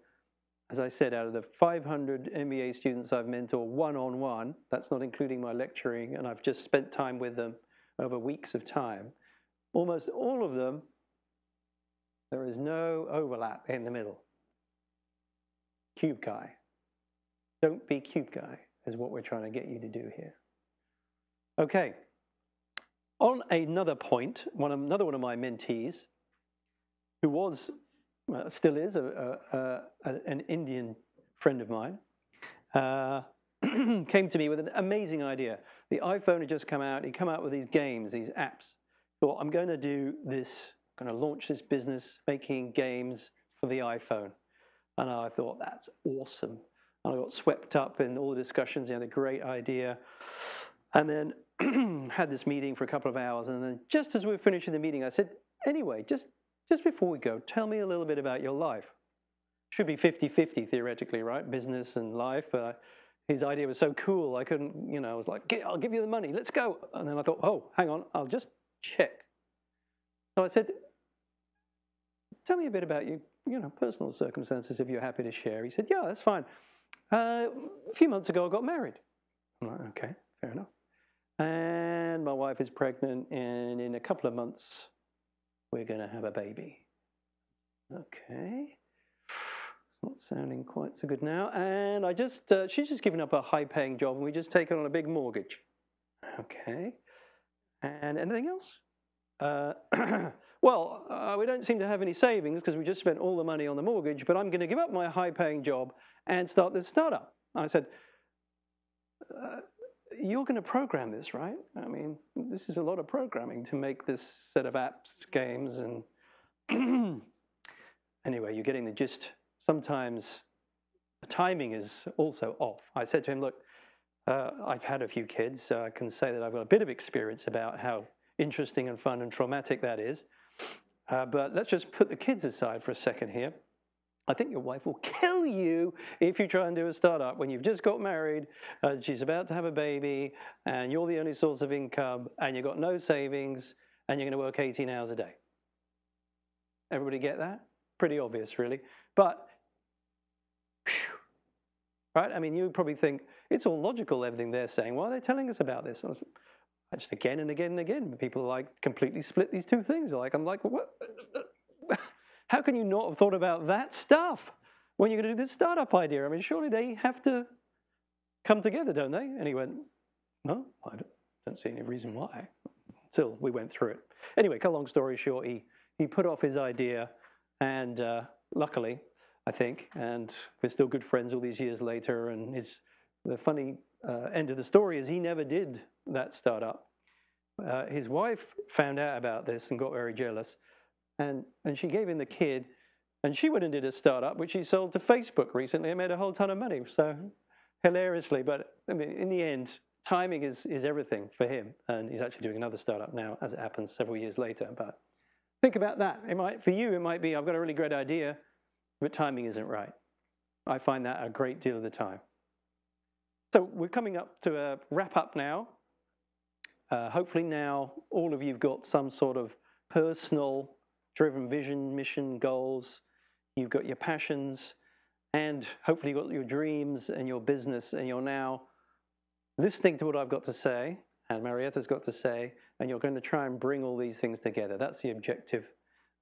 as I said, out of the 500 MBA students I've mentored one-on-one, that's not including my lecturing, and I've just spent time with them over weeks of time, almost all of them, there is no overlap in the middle. Cube guy. Don't be cube guy is what we're trying to get you to do here. Okay. On another point, another one of my mentees, who was, still is, an Indian friend of mine, came to me with an amazing idea. The iPhone had just come out. He'd come out with these games, these apps. Thought, I'm going to do this, I'm going to launch this business making games for the iPhone. And I thought, that's awesome. And I got swept up in all the discussions. He had a great idea. And then had this meeting for a couple of hours. And then just as we were finishing the meeting, I said, anyway, just before we go, tell me a little bit about your life. Should be 50-50 theoretically, right? Business and life. But his idea was so cool, I couldn't, I was like, I'll give you the money, let's go. And then I thought, oh, hang on, I'll just check. So I said, tell me a bit about you, personal circumstances if you're happy to share. He said, yeah, that's fine. A few months ago, I got married. I'm like, okay, fair enough. And my wife is pregnant, and in a couple of months, we're going to have a baby. Okay. It's not sounding quite so good now. And she's just given up a high-paying job, and we just taken on a big mortgage. Okay. And anything else? Well, we don't seem to have any savings because we just spent all the money on the mortgage, but I'm going to give up my high-paying job and start this startup. I said, you're going to program this, right? I mean, this is a lot of programming to make this set of apps, games, and anyway, you're getting the gist. Sometimes the timing is also off. I said to him, look, I've had a few kids, so I can say that I've got a bit of experience about how interesting and fun and traumatic that is. But let's just put the kids aside for a second here. I think your wife will kill you if you try and do a startup when you've just got married, she's about to have a baby, and you're the only source of income, and you've got no savings, and you're going to work 18 hours a day. Everybody get that? Pretty obvious, really. But, right? I mean, you probably think, it's all logical, everything they're saying. Why are they telling us about this? Just again and again and again, people like completely split these two things. I'm like, what? How can you not have thought about that stuff when you're going to do this startup idea? I mean, surely they have to come together, don't they? And he went, no, I don't see any reason why, until we went through it. Anyway, cut a long story short, he put off his idea, and luckily, I think, and we're still good friends all these years later, and the funny end of the story is he never did that startup. His wife found out about this and got very jealous. And she gave him the kid, and she went and did a startup, which she sold to Facebook recently and made a whole ton of money. So hilariously, but I mean, in the end, timing is everything for him. And he's actually doing another startup now, as it happens, several years later. But think about that. For you, it might be, I've got a really great idea, but timing isn't right. I find that a great deal of the time. So we're coming up to a wrap up now. Hopefully now all of you've got some sort of personal driven vision, mission, goals. You've got your passions, and hopefully you've got your dreams and your business, and you're now listening to what I've got to say and Marietta's got to say, and you're going to try and bring all these things together. That's the objective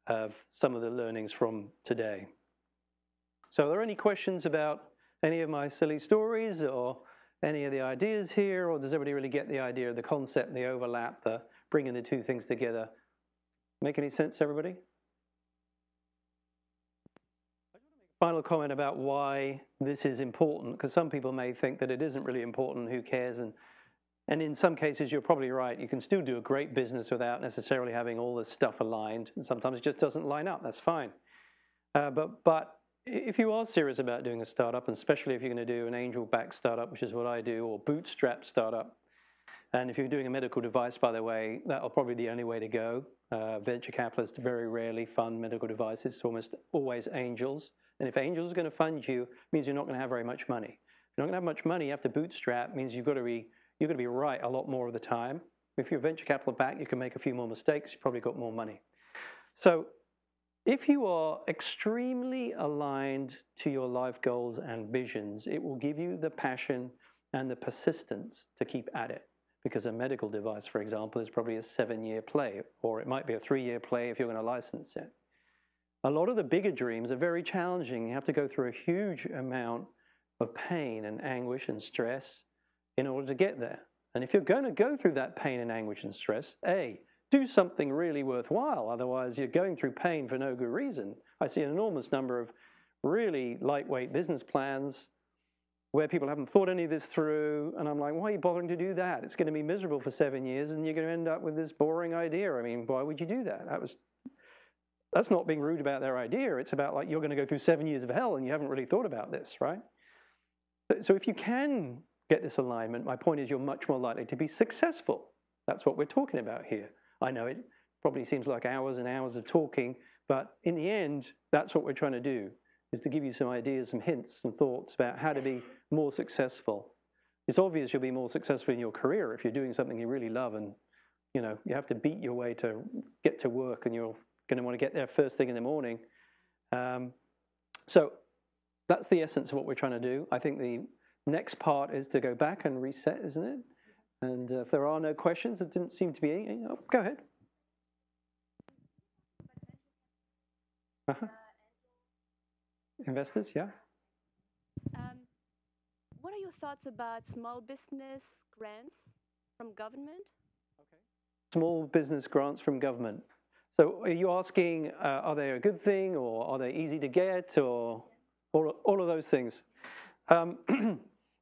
of some of the learnings from today. So are there any questions about any of my silly stories or any of the ideas here, or does everybody really get the idea of the concept, the overlap, the bringing the two things together? Make any sense, everybody? Final comment about why this is important, because some people may think that it isn't really important, who cares? And in some cases, you're probably right. You can still do a great business without necessarily having all this stuff aligned. And sometimes it just doesn't line up. That's fine. But if you are serious about doing a startup, and especially if you're going to do an angel-backed startup, which is what I do, or bootstrap startup, And if you're doing a medical device, by the way, that'll probably be the only way to go. Venture capitalists very rarely fund medical devices. It's almost always angels. And if angels are going to fund you, it means you're not going to have very much money. If you're not going to have much money, you have to bootstrap. It means you're going to be right a lot more of the time. If you're venture capital back, you can make a few more mistakes. You've probably got more money. So if you are extremely aligned to your life goals and visions, it will give you the passion and the persistence to keep at it. Because a medical device, for example, is probably a 7-year play, or it might be a 3-year play if you're going to license it. A lot of the bigger dreams are very challenging. You have to go through a huge amount of pain and anguish and stress in order to get there. And if you're going to go through that pain and anguish and stress, A, do something really worthwhile. Otherwise, you're going through pain for no good reason. I see an enormous number of really lightweight business plans where people haven't thought any of this through, and I'm like, why are you bothering to do that? It's going to be miserable for 7 years, and you're going to end up with this boring idea. I mean, why would you do that? That's not being rude about their idea. It's about like you're going to go through 7 years of hell, and you haven't really thought about this, right? So if you can get this alignment, my point is you're much more likely to be successful. That's what we're talking about here. I know it probably seems like hours and hours of talking, but in the end, that's what we're trying to do, is to give you some ideas, some hints, some thoughts about how to be more successful. It's obvious you'll be more successful in your career if you're doing something you really love, and you have to beat your way to get to work, and you're going to want to get there first thing in the morning. So that's the essence of what we're trying to do. I think the next part is to go back and reset, isn't it? And if there are no questions, there didn't seem to be any. Oh, go ahead. Investors, yeah. What are your thoughts about small business grants from government? Okay. Small business grants from government. So are you asking, are they a good thing, or are they easy to get, or all of those things?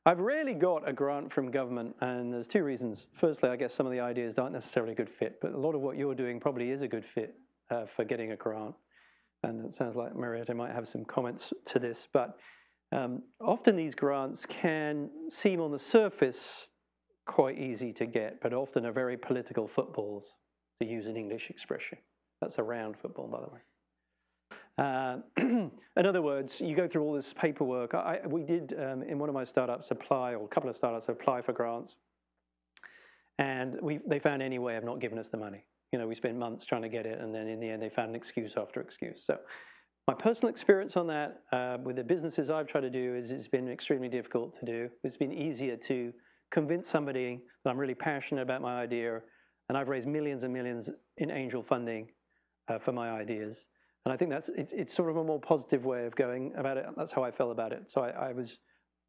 I've rarely got a grant from government, and there's 2 reasons. Firstly, I guess some of the ideas aren't necessarily a good fit, but a lot of what you're doing probably is a good fit for getting a grant. And it sounds like Marietta might have some comments to this, but often these grants can seem on the surface quite easy to get, but often are very political footballs, to use an English expression. That's a round football, by the way. In other words, you go through all this paperwork. We did, in one of my startups, or a couple of startups, apply for grants. And they found any way of not giving us the money. We spent months trying to get it, and then in the end, they found an excuse after excuse. So my personal experience on that with the businesses I've tried to do is it's been extremely difficult to do. It's been easier to convince somebody that I'm really passionate about my idea, and I've raised millions and millions in angel funding for my ideas. And I think it's sort of a more positive way of going about it. That's how I felt about it. So I was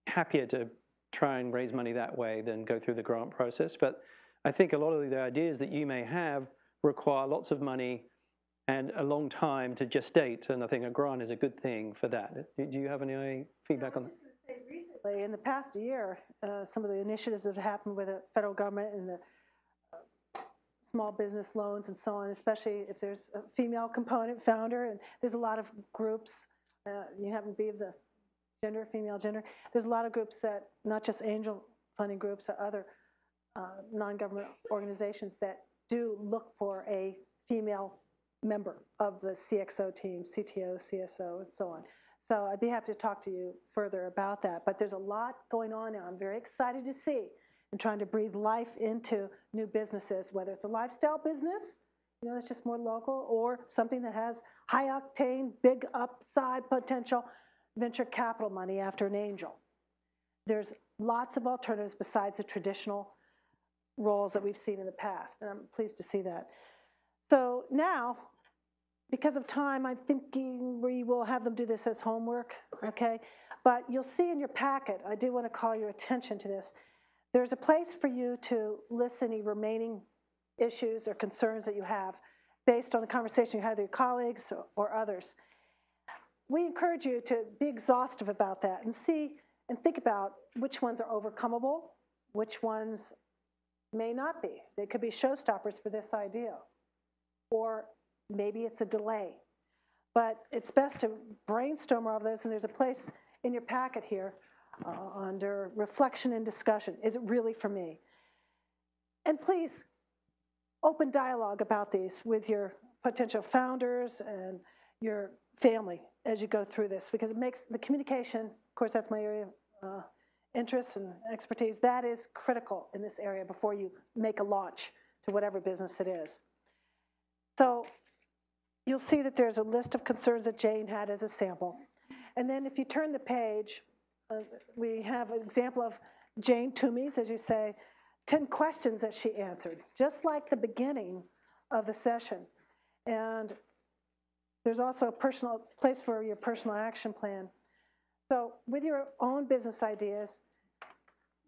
happier to try and raise money that way than go through the grant process. But I think a lot of the ideas that you may have require lots of money and a long time to gestate. And I think a grant is a good thing for that. Do you have any feedback on that? I was just going to say, recently, in the past year, some of the initiatives that have happened with the federal government and the small business loans and so on, especially if there's a female component founder, and there's a lot of groups, you happen to be of the gender, female gender, there's a lot of groups that, not just angel funding groups, or other non-government organizations that do look for a female member of the CXO team, CTO, CSO, and so on. So I'd be happy to talk to you further about that. But there's a lot going on now. I'm very excited to see and trying to breathe life into new businesses, whether it's a lifestyle business, that's just more local, or something that has high octane, big upside potential venture capital money after an angel. There's lots of alternatives besides the traditional roles that we've seen in the past, and I'm pleased to see that. So now, because of time, I'm thinking we will have them do this as homework, okay? But you'll see in your packet, I do want to call your attention to this. There's a place for you to list any remaining issues or concerns that you have based on the conversation you had with your colleagues or others. We encourage you to be exhaustive about that and see and think about which ones are overcomable, which ones may not be. They could be showstoppers for this idea, or maybe it's a delay. But it's best to brainstorm all of those, and there's a place in your packet here under reflection and discussion. Is it really for me? And please, open dialogue about these with your potential founders and your family as you go through this, because it makes the communication, of course, that's my area of interest and expertise, that is critical in this area before you make a launch to whatever business it is. So you'll see that there's a list of concerns that Jane had as a sample. And then if you turn the page, we have an example of Jane Toomey's, as you say, 10 questions that she answered, just like the beginning of the session. And there's also a personal place for your personal action plan. So with your own business ideas,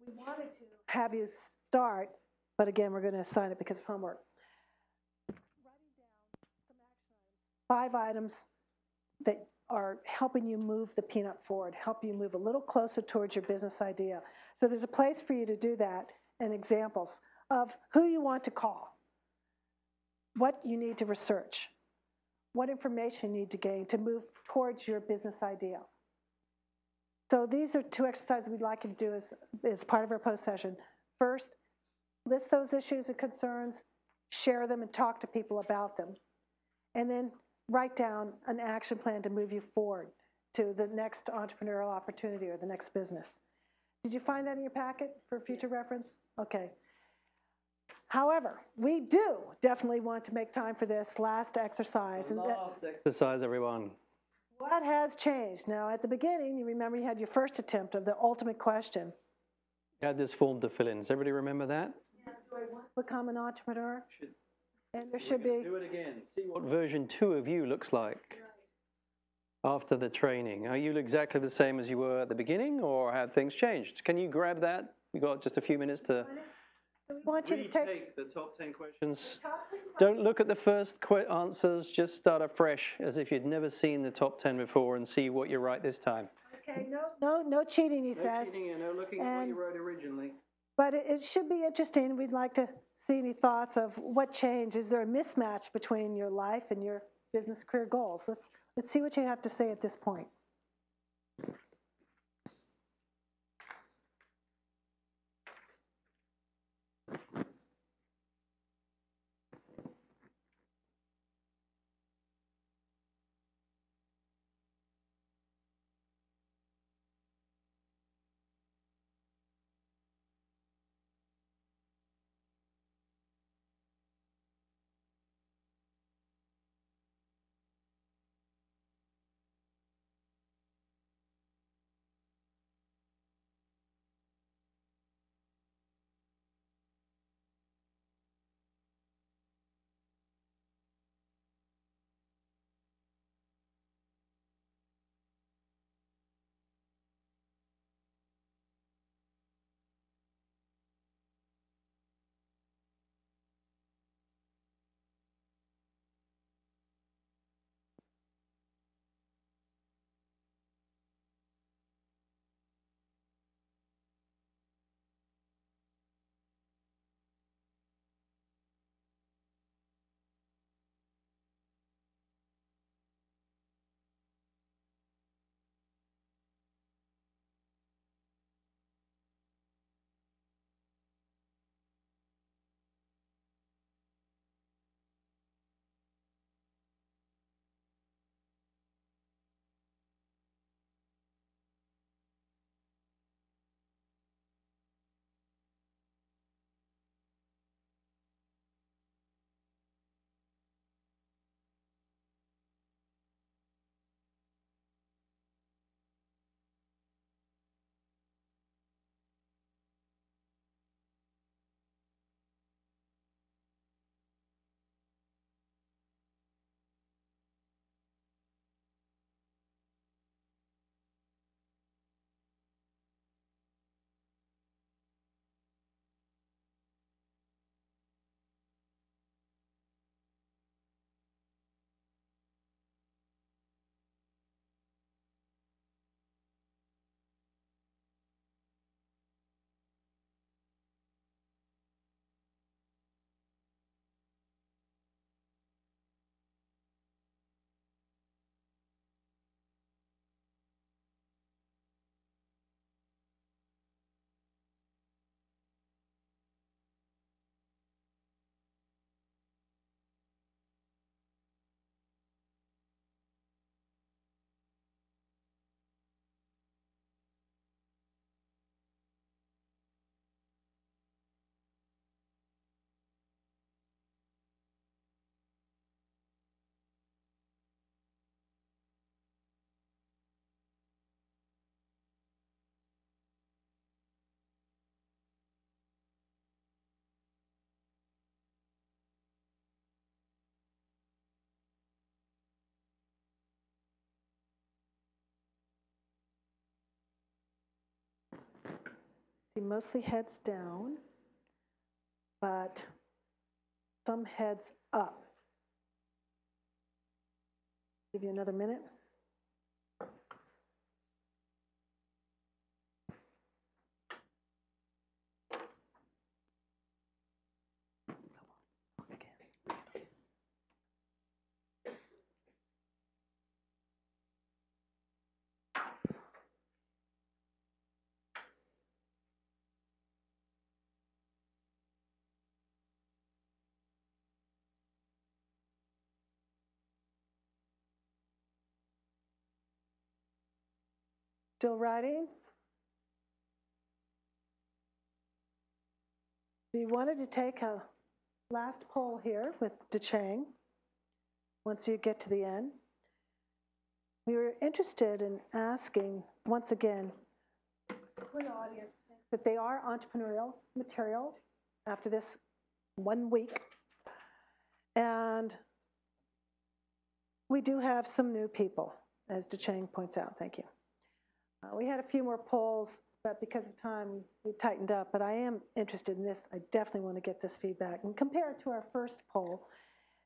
we wanted to have you start, but again, we're going to assign it because of homework. Writing down some action items, 5 items that are helping you move the peanut forward, help you move a little closer towards your business idea. So there's a place for you to do that, and examples of who you want to call, what you need to research, what information you need to gain to move towards your business idea. So these are 2 exercises we'd like you to do as part of our post session. First, list those issues and concerns, share them and talk to people about them. And then write down an action plan to move you forward to the next entrepreneurial opportunity or the next business. Did you find that in your packet for future reference? Okay. However, we do definitely want to make time for this last exercise. The last exercise, everyone. What has changed? Now, at the beginning, you remember you had your first attempt of the ultimate question. You had this form to fill in. Does everybody remember that? Yeah, do I want to become an entrepreneur? And there should be. Do it again. See what version 2 of you looks like after the training. Are you exactly the same as you were at the beginning, or have things changed? Can you grab that? We've got just a few minutes to So we want you to take the top 10 questions. Don't look at the first answers. Just start afresh as if you'd never seen the top 10 before and see what you write this time. Okay, no cheating, he says. No cheating and no looking at what you wrote originally. But it should be interesting. We'd like to see any thoughts of what changed. Is there a mismatch between your life and your business career goals? Let's see what you have to say at this point. See mostly heads down, but some heads up. Give you another minute. Still writing? We wanted to take a last poll here with DeChang once you get to the end. We were interested in asking, once again, for the audience that they are entrepreneurial material after this 1 week. And we do have some new people, as DeChang points out. Thank you. We had a few more polls, but because of time, we tightened up. But I am interested in this. I definitely want to get this feedback. And compare it to our first poll.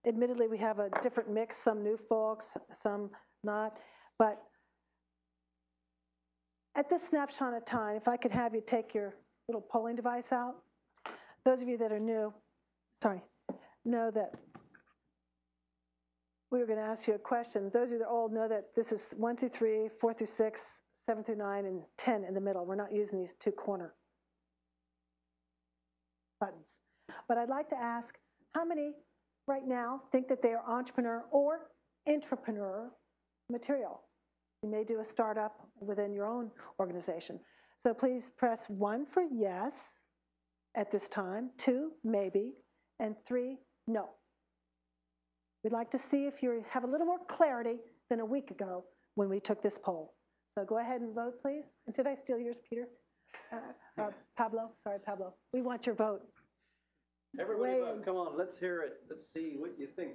Admittedly, we have a different mix, some new folks, some not. But at this snapshot of time, if I could have you take your little polling device out. Those of you that are new, know that we were going to ask you a question. Those of you that are old know that this is 1 through 3, 4 through 6, 7 through 9, and 10 in the middle. We're not using these two corner buttons. But I'd like to ask, how many right now think that they are entrepreneur or intrapreneur material? You may do a startup within your own organization. So please press 1 for yes at this time, 2, maybe, and 3, no. We'd like to see if you have a little more clarity than a week ago when we took this poll. So go ahead and vote, please. And did I steal yours, Peter? Pablo? Sorry, Pablo. We want your vote. Everybody vote. Come on, let's hear it. Let's see what you think.